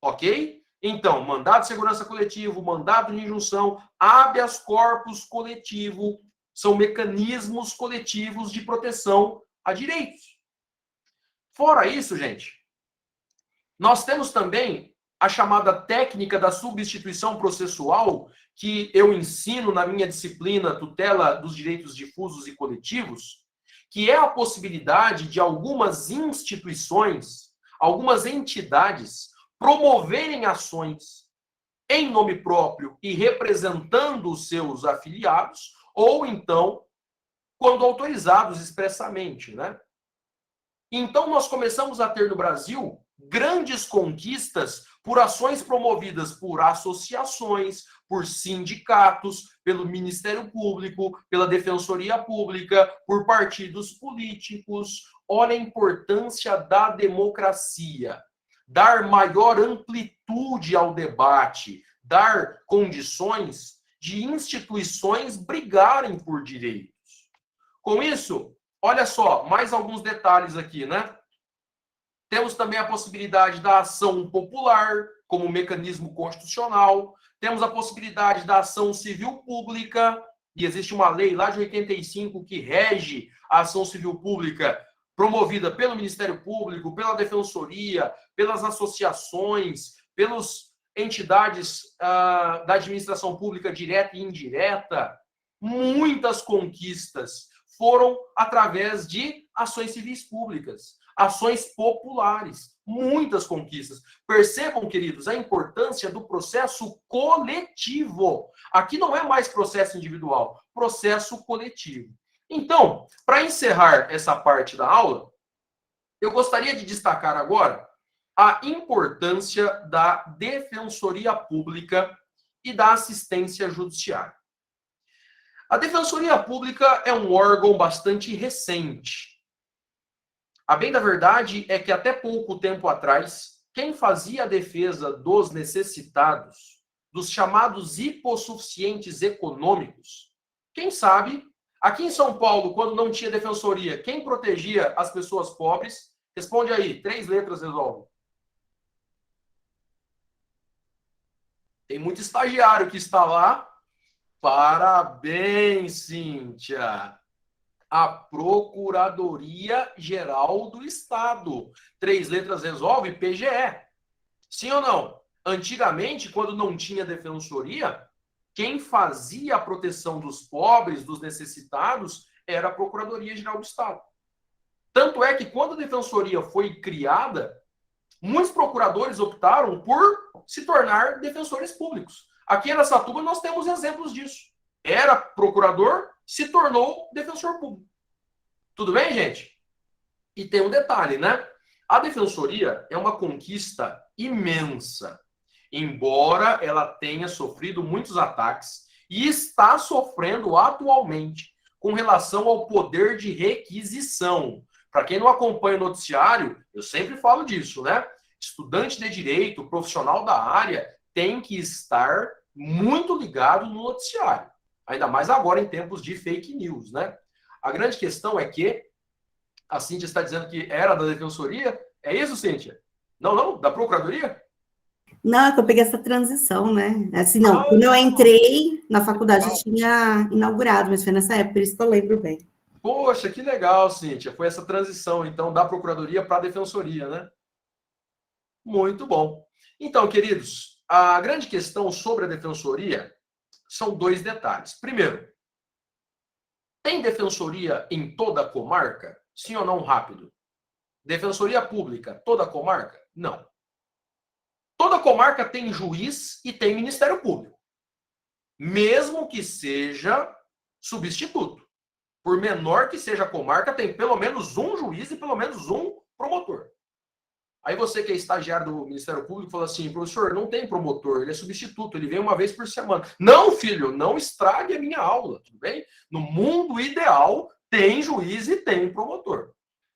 Ok? Então, mandado de segurança coletivo, mandado de injunção, habeas corpus coletivo são mecanismos coletivos de proteção a direitos. Fora isso, gente, nós temos também a chamada técnica da substituição processual, que eu ensino na minha disciplina Tutela dos Direitos Difusos e Coletivos, que é a possibilidade de algumas instituições, algumas entidades, promoverem ações em nome próprio e representando os seus afiliados, ou então, quando autorizados expressamente, né? Então, nós começamos a ter no Brasil grandes conquistas por ações promovidas por associações, por sindicatos, pelo Ministério Público, pela Defensoria Pública, por partidos políticos. Olha a importância da democracia. Dar maior amplitude ao debate, dar condições de instituições brigarem por direitos. Com isso, olha só, mais alguns detalhes aqui, né? Temos também a possibilidade da ação popular como mecanismo constitucional. Temos a possibilidade da ação civil pública, e existe uma lei lá de 85 que rege a ação civil pública promovida pelo Ministério Público, pela Defensoria, pelas associações, pelas entidades da administração pública direta e indireta. Muitas conquistas foram através de ações civis públicas, ações populares, muitas conquistas. Percebam, queridos, a importância do processo coletivo. Aqui não é mais processo individual, processo coletivo. Então, para encerrar essa parte da aula, eu gostaria de destacar agora a importância da Defensoria Pública e da assistência judiciária. A Defensoria Pública é um órgão bastante recente. A bem da verdade é que até pouco tempo atrás, quem fazia a defesa dos necessitados, dos chamados hipossuficientes econômicos, quem sabe, aqui em São Paulo, quando não tinha defensoria, quem protegia as pessoas pobres? Responde aí, 3 letras resolve. Tem muito estagiário que está lá. Parabéns, Cíntia. A Procuradoria-Geral do Estado. 3 letras resolve, PGE. Sim ou não? Antigamente, quando não tinha defensoria, quem fazia a proteção dos pobres, dos necessitados, era a Procuradoria-Geral do Estado. Tanto é que quando a defensoria foi criada, muitos procuradores optaram por se tornar defensores públicos. Aqui em Araçatuba nós temos exemplos disso. Era procurador, se tornou defensor público. Tudo bem, gente? E tem um detalhe, né? A defensoria é uma conquista imensa. Embora ela tenha sofrido muitos ataques e está sofrendo atualmente com relação ao poder de requisição. Para quem não acompanha o noticiário, eu sempre falo disso, né? Estudante de direito, profissional da área, tem que estar muito ligado no noticiário. Ainda mais agora em tempos de fake news, né? A grande questão é que a Cíntia está dizendo que era da defensoria. É isso, Cíntia? Não? Da procuradoria? Não, é que eu peguei essa transição, né? Assim, não, quando eu entrei na faculdade, eu tinha inaugurado, mas foi nessa época, por isso que eu lembro bem. Poxa, que legal, Cíntia. Foi essa transição, então, da procuradoria para a defensoria, né? Muito bom. Então, queridos, a grande questão sobre a defensoria são 2 detalhes. Primeiro, tem defensoria em toda a comarca? Sim ou não, rápido? Defensoria pública, toda a comarca? Não. Toda comarca tem juiz e tem Ministério Público. Mesmo que seja substituto. Por menor que seja a comarca, tem pelo menos um juiz e pelo menos um promotor. Aí você que é estagiário do Ministério Público fala assim, professor, não tem promotor, ele é substituto, ele vem uma vez por semana. Não, filho, não estrague a minha aula, tudo bem? No mundo ideal, tem juiz e tem promotor.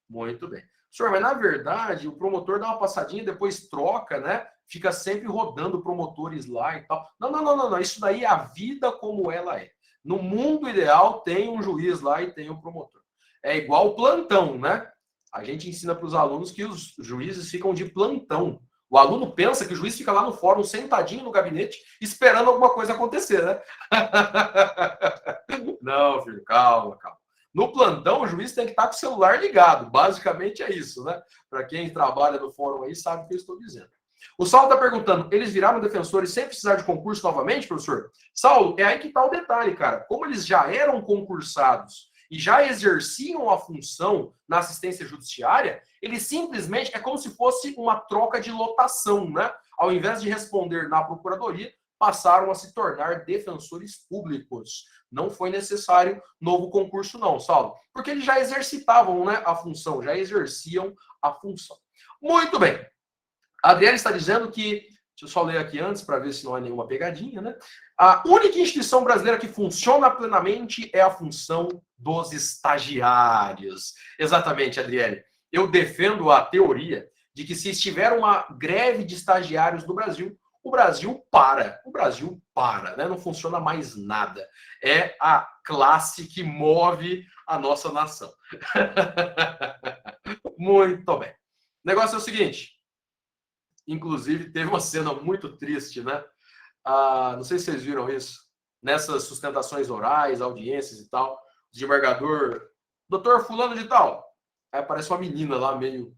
Muito bem. Senhor, mas na verdade, o promotor dá uma passadinha, depois troca, né? Fica sempre rodando promotores lá e tal. Não. Isso daí é a vida como ela é. No mundo ideal, tem um juiz lá e tem um promotor. É igual o plantão, né? A gente ensina para os alunos que os juízes ficam de plantão. O aluno pensa que o juiz fica lá no fórum, sentadinho no gabinete, esperando alguma coisa acontecer, né? Não, filho, calma. No plantão, o juiz tem que estar com o celular ligado. Basicamente é isso, né? Para quem trabalha no fórum aí, sabe o que eu estou dizendo. O Saulo está perguntando, eles viraram defensores sem precisar de concurso novamente, professor? Saulo, é aí que está o detalhe, cara. Como eles já eram concursados e já exerciam a função na assistência judiciária, eles simplesmente, é como se fosse uma troca de lotação, né? Ao invés de responder na procuradoria, passaram a se tornar defensores públicos. Não foi necessário novo concurso não, Saulo, porque eles já exercitavam, né, a função, já exerciam a função. Muito bem. A Adriana está dizendo que, deixa eu só ler aqui antes para ver se não há nenhuma pegadinha, né? A única instituição brasileira que funciona plenamente é a função dos estagiários. Exatamente, Adriane. Eu defendo a teoria de que se estiver uma greve de estagiários no Brasil, o Brasil para. O Brasil para, né? Não funciona mais nada. É a classe que move a nossa nação. Muito bem. O negócio é o seguinte. Inclusive, teve uma cena muito triste, né? Não sei se vocês viram isso. Nessas sustentações orais, audiências e tal, o desembargador, doutor fulano de tal. Aí aparece uma menina lá meio...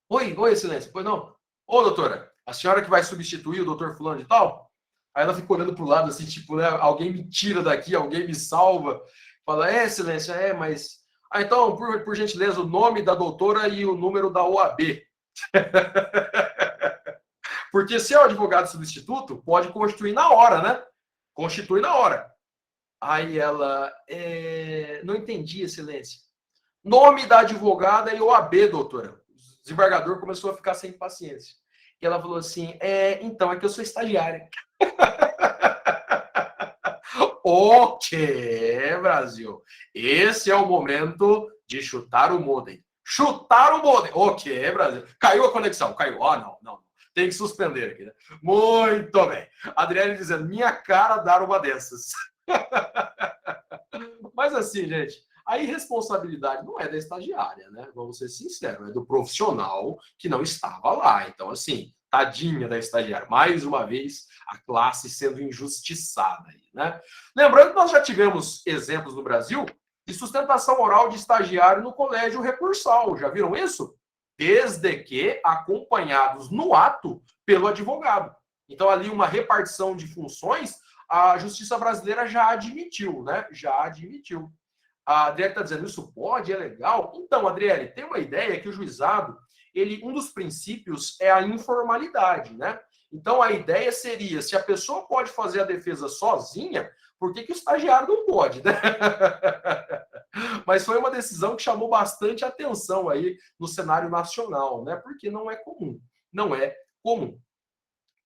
Oi, excelência. Pois não? Ô, doutora, a senhora que vai substituir o doutor fulano de tal? Aí ela fica olhando pro lado assim, tipo, né? Alguém me tira daqui, alguém me salva. Fala, excelência, mas... então, por gentileza, o nome da doutora e o número da OAB. Porque se é o advogado substituto, pode constituir na hora, né? Constitui na hora. Aí ela, não entendi, excelência. Nome da advogada e OAB, doutora. O desembargador começou a ficar sem paciência. E ela falou assim, então, é que eu sou estagiária. Ok, Brasil. Esse é o momento de chutar o modem. Chutar o modem. Ok, Brasil. Caiu a conexão, caiu. Não. Tem que suspender aqui, né? Muito bem. Adriane dizendo, minha cara dar uma dessas. Mas assim, gente, a irresponsabilidade não é da estagiária, né? Vamos ser sinceros, é do profissional que não estava lá. Então, assim, tadinha da estagiária. Mais uma vez, a classe sendo injustiçada aí, né? Lembrando que nós já tivemos exemplos no Brasil de sustentação oral de estagiário no colégio recursal. Já viram isso? Desde que acompanhados no ato pelo advogado. Então, ali uma repartição de funções, a justiça brasileira já admitiu, né? Já admitiu. A Adriele está dizendo, isso pode? É legal? Então, Adriele, tem uma ideia que o juizado, um dos princípios é a informalidade, né? Então, a ideia seria, se a pessoa pode fazer a defesa sozinha, por que o estagiário não pode, né? Mas foi uma decisão que chamou bastante atenção aí no cenário nacional, né? Porque não é comum. Não é comum.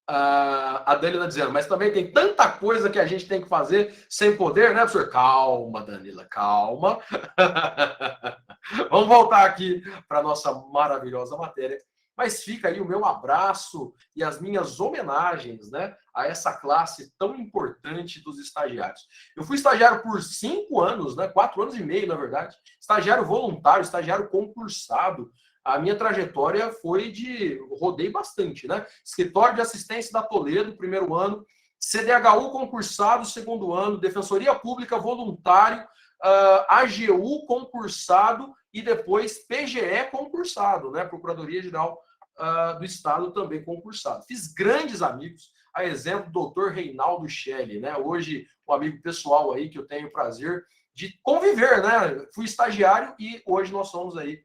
A Dani está dizendo, mas também tem tanta coisa que a gente tem que fazer sem poder, né, professor? Calma, Danila, calma. Vamos voltar aqui para a nossa maravilhosa matéria. Mas fica aí o meu abraço e as minhas homenagens, né, a essa classe tão importante dos estagiários. Eu fui estagiário por 5 anos, né, 4 anos e meio, na verdade. Estagiário voluntário, estagiário concursado. A minha trajetória foi rodei bastante, né? Escritório de Assistência da Toledo, primeiro ano. CDHU concursado, segundo ano. Defensoria Pública voluntário. AGU concursado e depois PGE concursado, né? Procuradoria-Geral do Estado também concursado. Fiz grandes amigos, a exemplo do doutor Reinaldo Shelley, né? Hoje, um amigo pessoal aí que eu tenho o prazer de conviver, né? Fui estagiário e hoje nós somos aí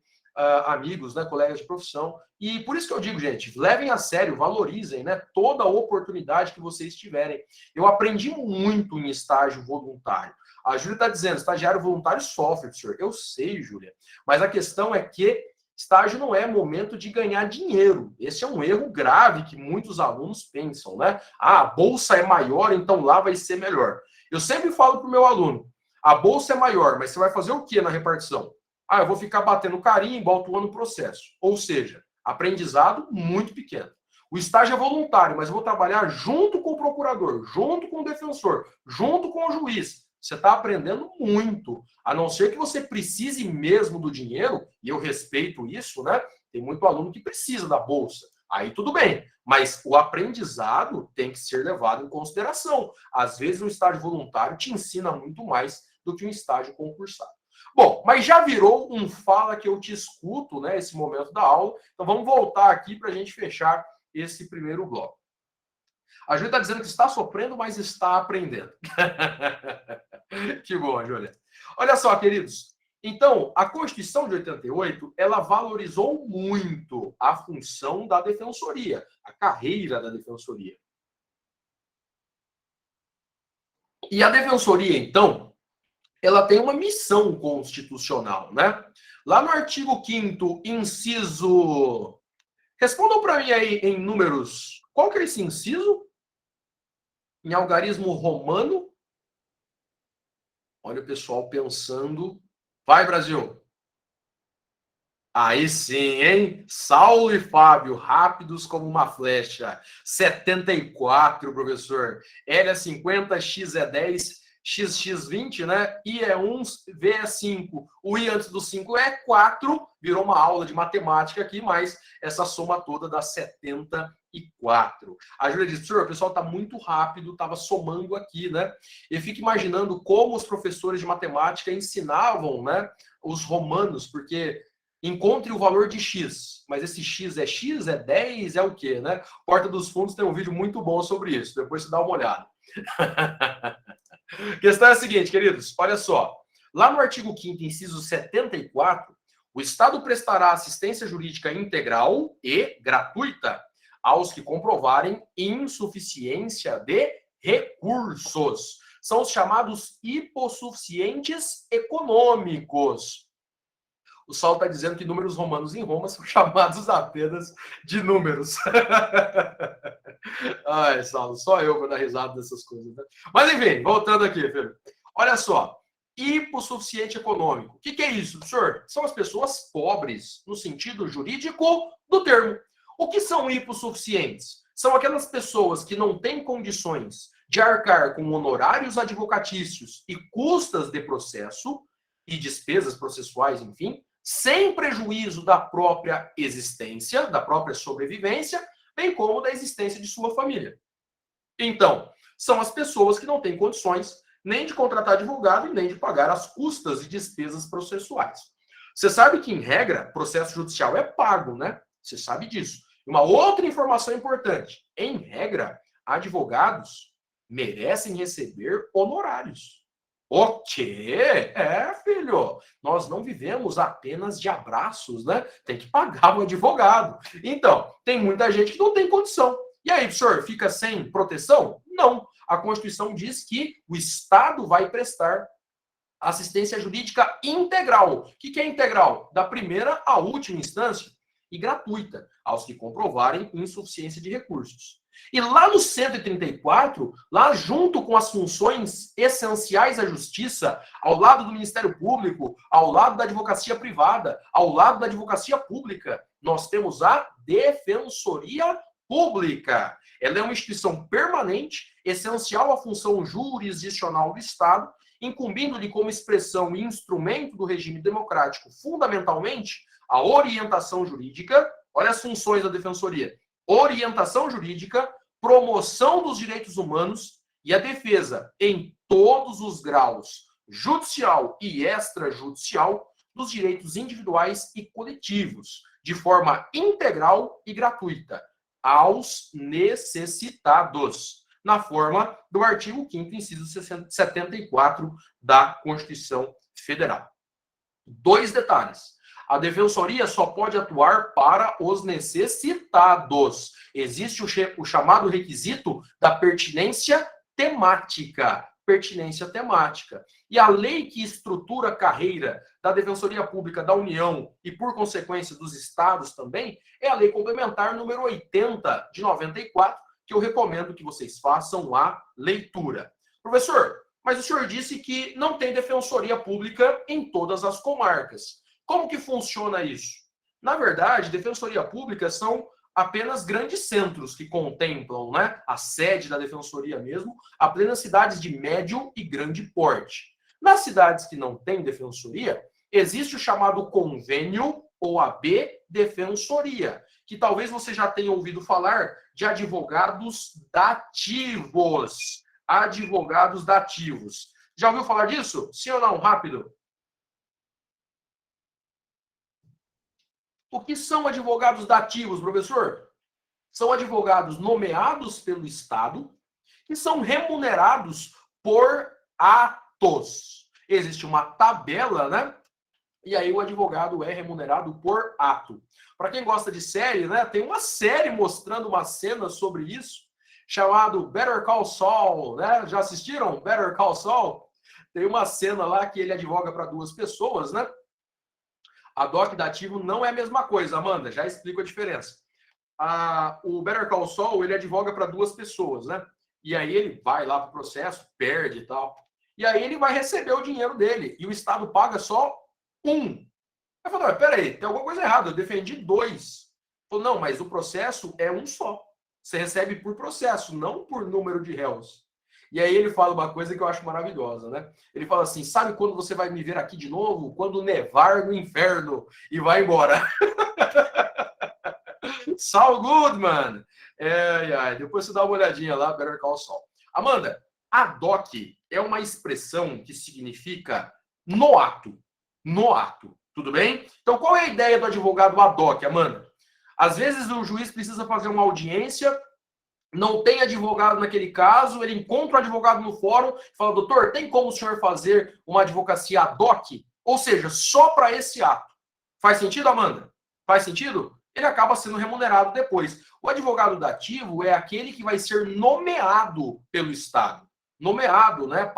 amigos, né? Colegas de profissão. E por isso que eu digo, gente, levem a sério, valorizem, né? Toda a oportunidade que vocês tiverem. Eu aprendi muito em estágio voluntário. A Júlia está dizendo, estagiário voluntário sofre, senhor. Eu sei, Júlia. Mas a questão é que estágio não é momento de ganhar dinheiro. Esse é um erro grave que muitos alunos pensam, né? A bolsa é maior, então lá vai ser melhor. Eu sempre falo para o meu aluno, a bolsa é maior, mas você vai fazer o quê na repartição? Eu vou ficar batendo carimbo, autuando o processo. Ou seja, aprendizado muito pequeno. O estágio é voluntário, mas eu vou trabalhar junto com o procurador, junto com o defensor, junto com o juiz. Você está aprendendo muito, a não ser que você precise mesmo do dinheiro, e eu respeito isso, né? Tem muito aluno que precisa da bolsa. Aí tudo bem, mas o aprendizado tem que ser levado em consideração. Às vezes, um estágio voluntário te ensina muito mais do que um estágio concursado. Bom, mas já virou um fala que eu te escuto, né? Esse momento da aula. Então vamos voltar aqui para a gente fechar esse primeiro bloco. A Júlia está dizendo que está sofrendo, mas está aprendendo. Que bom, Júlia. Olha só, queridos. Então, a Constituição de 88, ela valorizou muito a função da defensoria, a carreira da defensoria. E a defensoria, então, ela tem uma missão constitucional, né? Lá no artigo 5º, inciso Respondam para mim aí em números. Qual que é esse inciso? Em algarismo romano. Olha o pessoal pensando. Vai, Brasil! Aí sim, hein? Saulo e Fábio, rápidos como uma flecha. 74, professor. L é 50, X é 10, XX 20, né? I é 1, V é 5. O I antes do 5 é 4. Virou uma aula de matemática aqui, mas essa soma toda dá 74. A Júlia disse, professor, o pessoal está muito rápido, estava somando aqui, né? Eu fico imaginando como os professores de matemática ensinavam, né, os romanos, porque encontre o valor de X, mas esse X, é 10, é o quê, né? Porta dos Fundos tem um vídeo muito bom sobre isso, depois você dá uma olhada. A questão é a seguinte, queridos, olha só. Lá no artigo 5º, inciso 74, o Estado prestará assistência jurídica integral e gratuita aos que comprovarem insuficiência de recursos. São os chamados hipossuficientes econômicos. O Saulo está dizendo que números romanos em Roma são chamados apenas de números. Ai, Saulo, só eu vou dar risada dessas coisas. Né? Mas, enfim, voltando aqui, filho. Olha só. Hipossuficiente econômico. O que é isso, senhor? São as pessoas pobres, no sentido jurídico do termo. O que são hipossuficientes? São aquelas pessoas que não têm condições de arcar com honorários advocatícios e custas de processo e despesas processuais, enfim, sem prejuízo da própria existência, da própria sobrevivência, bem como da existência de sua família. Então, são as pessoas que não têm condições nem de contratar advogado e nem de pagar as custas e despesas processuais. Você sabe que, em regra, processo judicial é pago, né? Você sabe disso. Uma outra informação importante. Em regra, advogados merecem receber honorários. O quê? É, filho, nós não vivemos apenas de abraços, né? Tem que pagar o advogado. Então, tem muita gente que não tem condição. E aí, senhor, fica sem proteção? Não. A Constituição diz que o Estado vai prestar assistência jurídica integral. O que é integral? Da primeira à última instância. E gratuita, aos que comprovarem insuficiência de recursos. E lá no 134, lá junto com as funções essenciais à justiça, ao lado do Ministério Público, ao lado da advocacia privada, ao lado da advocacia pública, nós temos a Defensoria Pública. Ela é uma instituição permanente, essencial à função jurisdicional do Estado, incumbindo-lhe como expressão e instrumento do regime democrático, fundamentalmente, a orientação jurídica. Olha as funções da Defensoria. Orientação jurídica, promoção dos direitos humanos e a defesa em todos os graus, judicial e extrajudicial, dos direitos individuais e coletivos, de forma integral e gratuita, aos necessitados, na forma do artigo 5º, inciso 74 da Constituição Federal. 2 detalhes. A Defensoria só pode atuar para os necessitados. Existe o chamado requisito da pertinência temática. Pertinência temática. E a lei que estrutura a carreira da Defensoria Pública da União e, por consequência, dos estados também, é a Lei Complementar número 80, de 94, que eu recomendo que vocês façam a leitura. Professor, mas o senhor disse que não tem Defensoria Pública em todas as comarcas. Como que funciona isso? Na verdade, Defensoria Pública são apenas grandes centros que contemplam, né, a sede da Defensoria mesmo, apenas cidades de médio e grande porte. Nas cidades que não têm Defensoria, existe o chamado convênio ou AB Defensoria, que talvez você já tenha ouvido falar de advogados dativos. Advogados dativos. Já ouviu falar disso? Sim ou não? Rápido. O que são advogados dativos, professor? São advogados nomeados pelo Estado e são remunerados por atos. Existe uma tabela, né? E aí o advogado é remunerado por ato. Para quem gosta de série, né? Tem uma série mostrando uma cena sobre isso, chamado Better Call Saul, né? Já assistiram Better Call Saul? Tem uma cena lá que ele advoga para 2 pessoas, né? Ad hoc dativo não é a mesma coisa, Amanda, já explico a diferença. o Better Call Saul, ele advoga para 2 pessoas, né? E aí ele vai lá para o processo, perde e tal. E aí ele vai receber o dinheiro dele. E o Estado paga só 1. Aí falou, peraí, tem alguma coisa errada, eu defendi 2. Falou, não, mas o processo é 1 só. Você recebe por processo, não por número de réus. E aí ele fala uma coisa que eu acho maravilhosa, né? Ele fala assim, sabe quando você vai me ver aqui de novo? Quando nevar no inferno. E vai embora. Saul Goodman. Depois você dá uma olhadinha lá, Better Call Saul. Amanda, ad hoc é uma expressão que significa no ato. No ato. Tudo bem? Então, qual é a ideia do advogado ad hoc, Amanda? Às vezes o juiz precisa fazer uma audiência, não tem advogado naquele caso, ele encontra o advogado no fórum e fala, doutor, tem como o senhor fazer uma advocacia ad hoc? Ou seja, só para esse ato. Faz sentido, Amanda? Faz sentido? Ele acaba sendo remunerado depois. O advogado dativo é aquele que vai ser nomeado pelo Estado. Nomeado, né,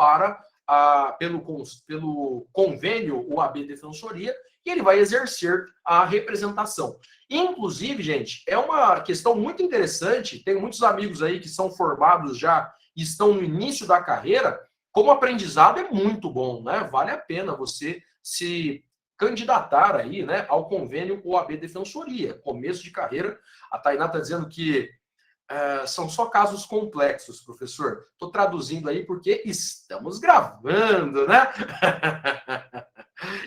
pelo convênio OAB Defensoria, e ele vai exercer a representação. Inclusive, gente, é uma questão muito interessante, tenho muitos amigos aí que são formados já e estão no início da carreira, como aprendizado é muito bom, né? Vale a pena você se candidatar aí, né, ao convênio OAB Defensoria. Começo de carreira, a Tainá está dizendo que são só casos complexos, professor. Estou traduzindo aí porque estamos gravando, né?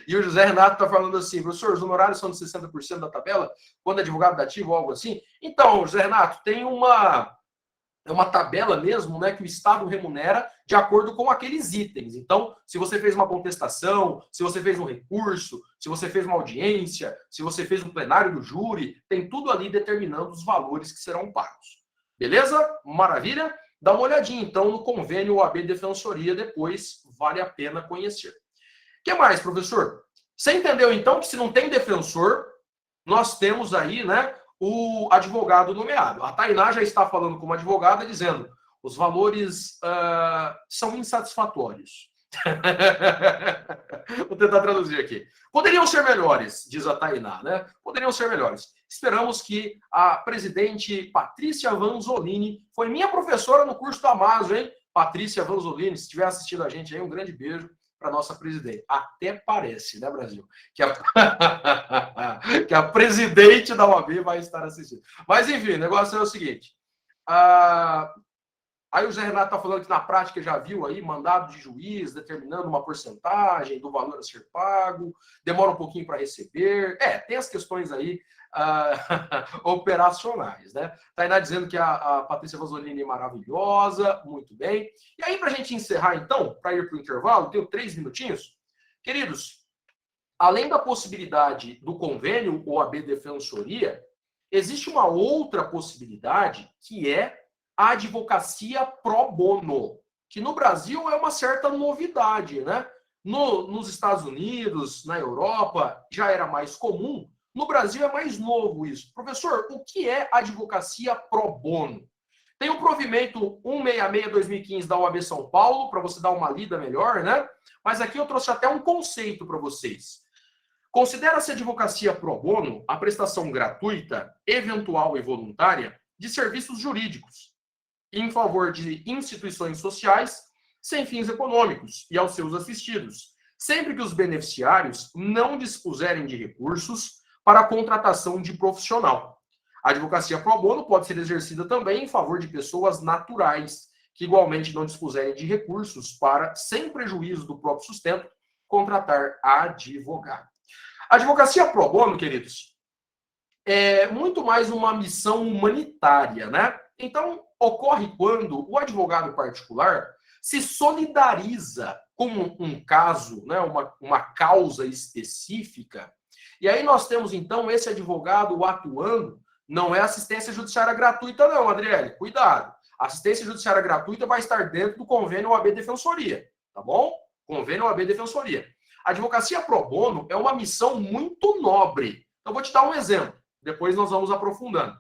E o José Renato está falando assim, professor, os honorários são de 60% da tabela, quando advogado dativo ou algo assim? Então, José Renato, tem uma tabela mesmo, né, que o Estado remunera de acordo com aqueles itens. Então, se você fez uma contestação, se você fez um recurso, se você fez uma audiência, se você fez um plenário do júri, tem tudo ali determinando os valores que serão pagos. Beleza? Maravilha? Dá uma olhadinha, então, no convênio OAB Defensoria, depois vale a pena conhecer. O que mais, professor? Você entendeu, então, que se não tem defensor, nós temos aí, né, o advogado nomeado. A Tainá já está falando como advogada, dizendo os valores são insatisfatórios. Vou tentar traduzir aqui. Poderiam ser melhores, diz a Tainá, né? Poderiam ser melhores. Esperamos que a presidente Patrícia Vanzolini, foi minha professora no curso do Amazo, hein? Patrícia Vanzolini, se estiver assistindo a gente aí, um grande beijo para nossa presidente. Até parece, né, Brasil? Que a presidente da OAB vai estar assistindo. Mas, enfim, o negócio é o seguinte. Aí o Zé Renato está falando que na prática já viu aí mandado de juiz determinando uma porcentagem do valor a ser pago, demora um pouquinho para receber. Tem as questões aí operacionais, né? Tainá dizendo que a Patrícia Vanzolini é maravilhosa, muito bem. E aí, para a gente encerrar, então, para ir para o intervalo, tenho 3 minutinhos. Queridos, além da possibilidade do convênio OAB Defensoria, existe uma outra possibilidade que é a advocacia pro bono, que no Brasil é uma certa novidade, né? Nos Estados Unidos, na Europa, já era mais comum. No Brasil é mais novo isso. Professor, o que é advocacia pro bono? Tem o provimento 166/2015 da OAB São Paulo, para você dar uma lida melhor, né? Mas aqui eu trouxe até um conceito para vocês. Considera-se advocacia pro bono a prestação gratuita, eventual e voluntária de serviços jurídicos em favor de instituições sociais sem fins econômicos e aos seus assistidos, sempre que os beneficiários não dispuserem de recursos para a contratação de profissional. A advocacia pro bono pode ser exercida também em favor de pessoas naturais, que igualmente não dispuserem de recursos para, sem prejuízo do próprio sustento, contratar advogado. A advocacia pro bono, queridos, é muito mais uma missão humanitária, né? Então, ocorre quando o advogado particular se solidariza com um caso, né, uma causa específica, e aí nós temos, então, esse advogado atuando, não é assistência judiciária gratuita não, Adriele, cuidado. A assistência judiciária gratuita vai estar dentro do convênio OAB Defensoria, tá bom? Convênio OAB Defensoria. A advocacia pro bono é uma missão muito nobre. Eu vou te dar um exemplo, depois nós vamos aprofundando.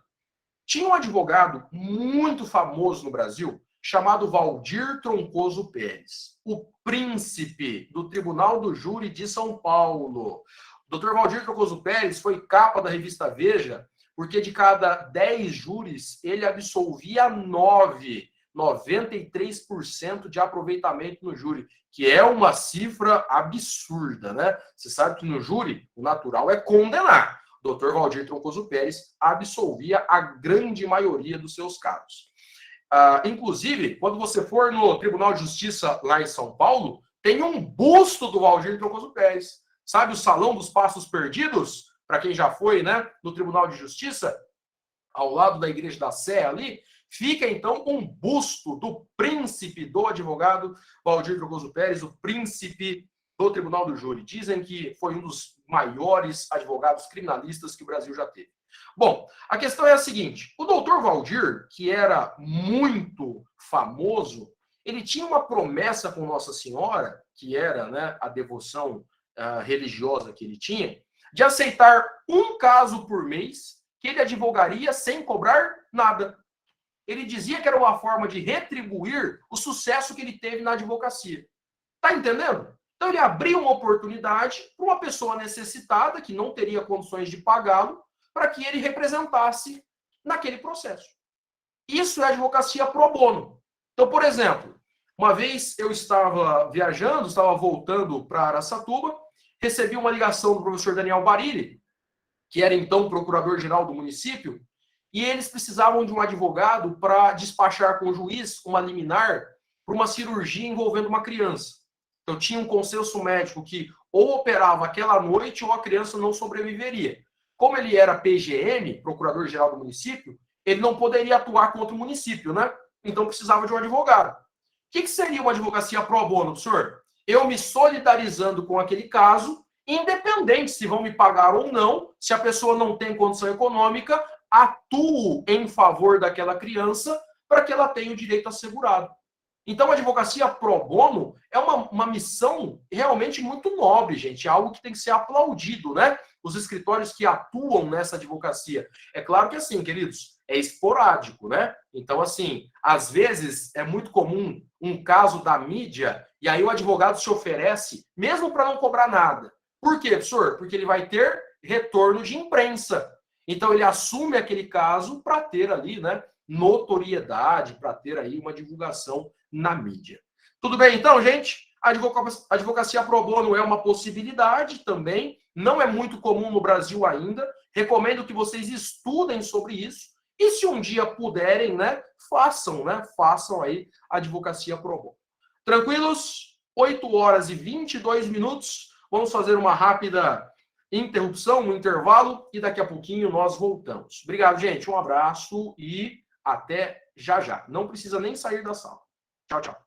Tinha um advogado muito famoso no Brasil, chamado Valdir Troncoso Pérez, o príncipe do Tribunal do Júri de São Paulo. O Dr. Valdir Troncoso Pérez foi capa da revista Veja porque de cada 10 júris, ele absolvia 9, 93% de aproveitamento no júri, que é uma cifra absurda, né? Você sabe que no júri, o natural é condenar. O Dr. Valdir Troncoso Pérez absolvia a grande maioria dos seus casos. Inclusive, quando você for no Tribunal de Justiça lá em São Paulo, tem um busto do Valdir Troncoso Pérez. Sabe o Salão dos Passos Perdidos? Para quem já foi, né, no Tribunal de Justiça, ao lado da Igreja da Sé ali, fica então um busto do príncipe do advogado Valdir Troncoso Pérez, o príncipe do Tribunal do Júri. Dizem que foi um dos maiores advogados criminalistas que o Brasil já teve. Bom, a questão é a seguinte: o doutor Valdir, que era muito famoso, ele tinha uma promessa com Nossa Senhora, que era, né, a devoção religiosa que ele tinha, de aceitar um caso por mês que ele advogaria sem cobrar nada. Ele dizia que era uma forma de retribuir o sucesso que ele teve na advocacia. Tá entendendo? Então ele abriu uma oportunidade para uma pessoa necessitada, que não teria condições de pagá-lo, para que ele representasse naquele processo. Isso é advocacia pro bono. Então, por exemplo, uma vez eu estava viajando, estava voltando para Araçatuba, recebi uma ligação do professor Daniel Barilli, que era então procurador-geral do município, e eles precisavam de um advogado para despachar com o juiz uma liminar para uma cirurgia envolvendo uma criança. Então tinha um consenso médico que ou operava aquela noite ou a criança não sobreviveria. Como ele era PGM, procurador-geral do município, ele não poderia atuar contra o município, né? Então precisava de um advogado. O que seria uma advocacia pro bono, professor? Eu me solidarizando com aquele caso, independente se vão me pagar ou não, se a pessoa não tem condição econômica, atuo em favor daquela criança para que ela tenha o direito assegurado. Então, a advocacia pro bono é uma missão realmente muito nobre, gente. É algo que tem que ser aplaudido, né? Os escritórios que atuam nessa advocacia. É claro que assim, queridos, é esporádico, né? Então, assim, às vezes é muito comum um caso da mídia e aí o advogado se oferece, mesmo para não cobrar nada. Por quê, professor? Porque ele vai ter retorno de imprensa. Então, ele assume aquele caso para ter ali, né, notoriedade, para ter aí uma divulgação na mídia. Tudo bem, então, gente? A advocacia pro bono é uma possibilidade também, não é muito comum no Brasil ainda. Recomendo que vocês estudem sobre isso e, se um dia puderem, né, façam aí a advocacia pro bono. Tranquilos? 8h22. Vamos fazer uma rápida interrupção, um intervalo, e daqui a pouquinho nós voltamos. Obrigado, gente. Um abraço e até já já. Não precisa nem sair da sala. Tchau, tchau.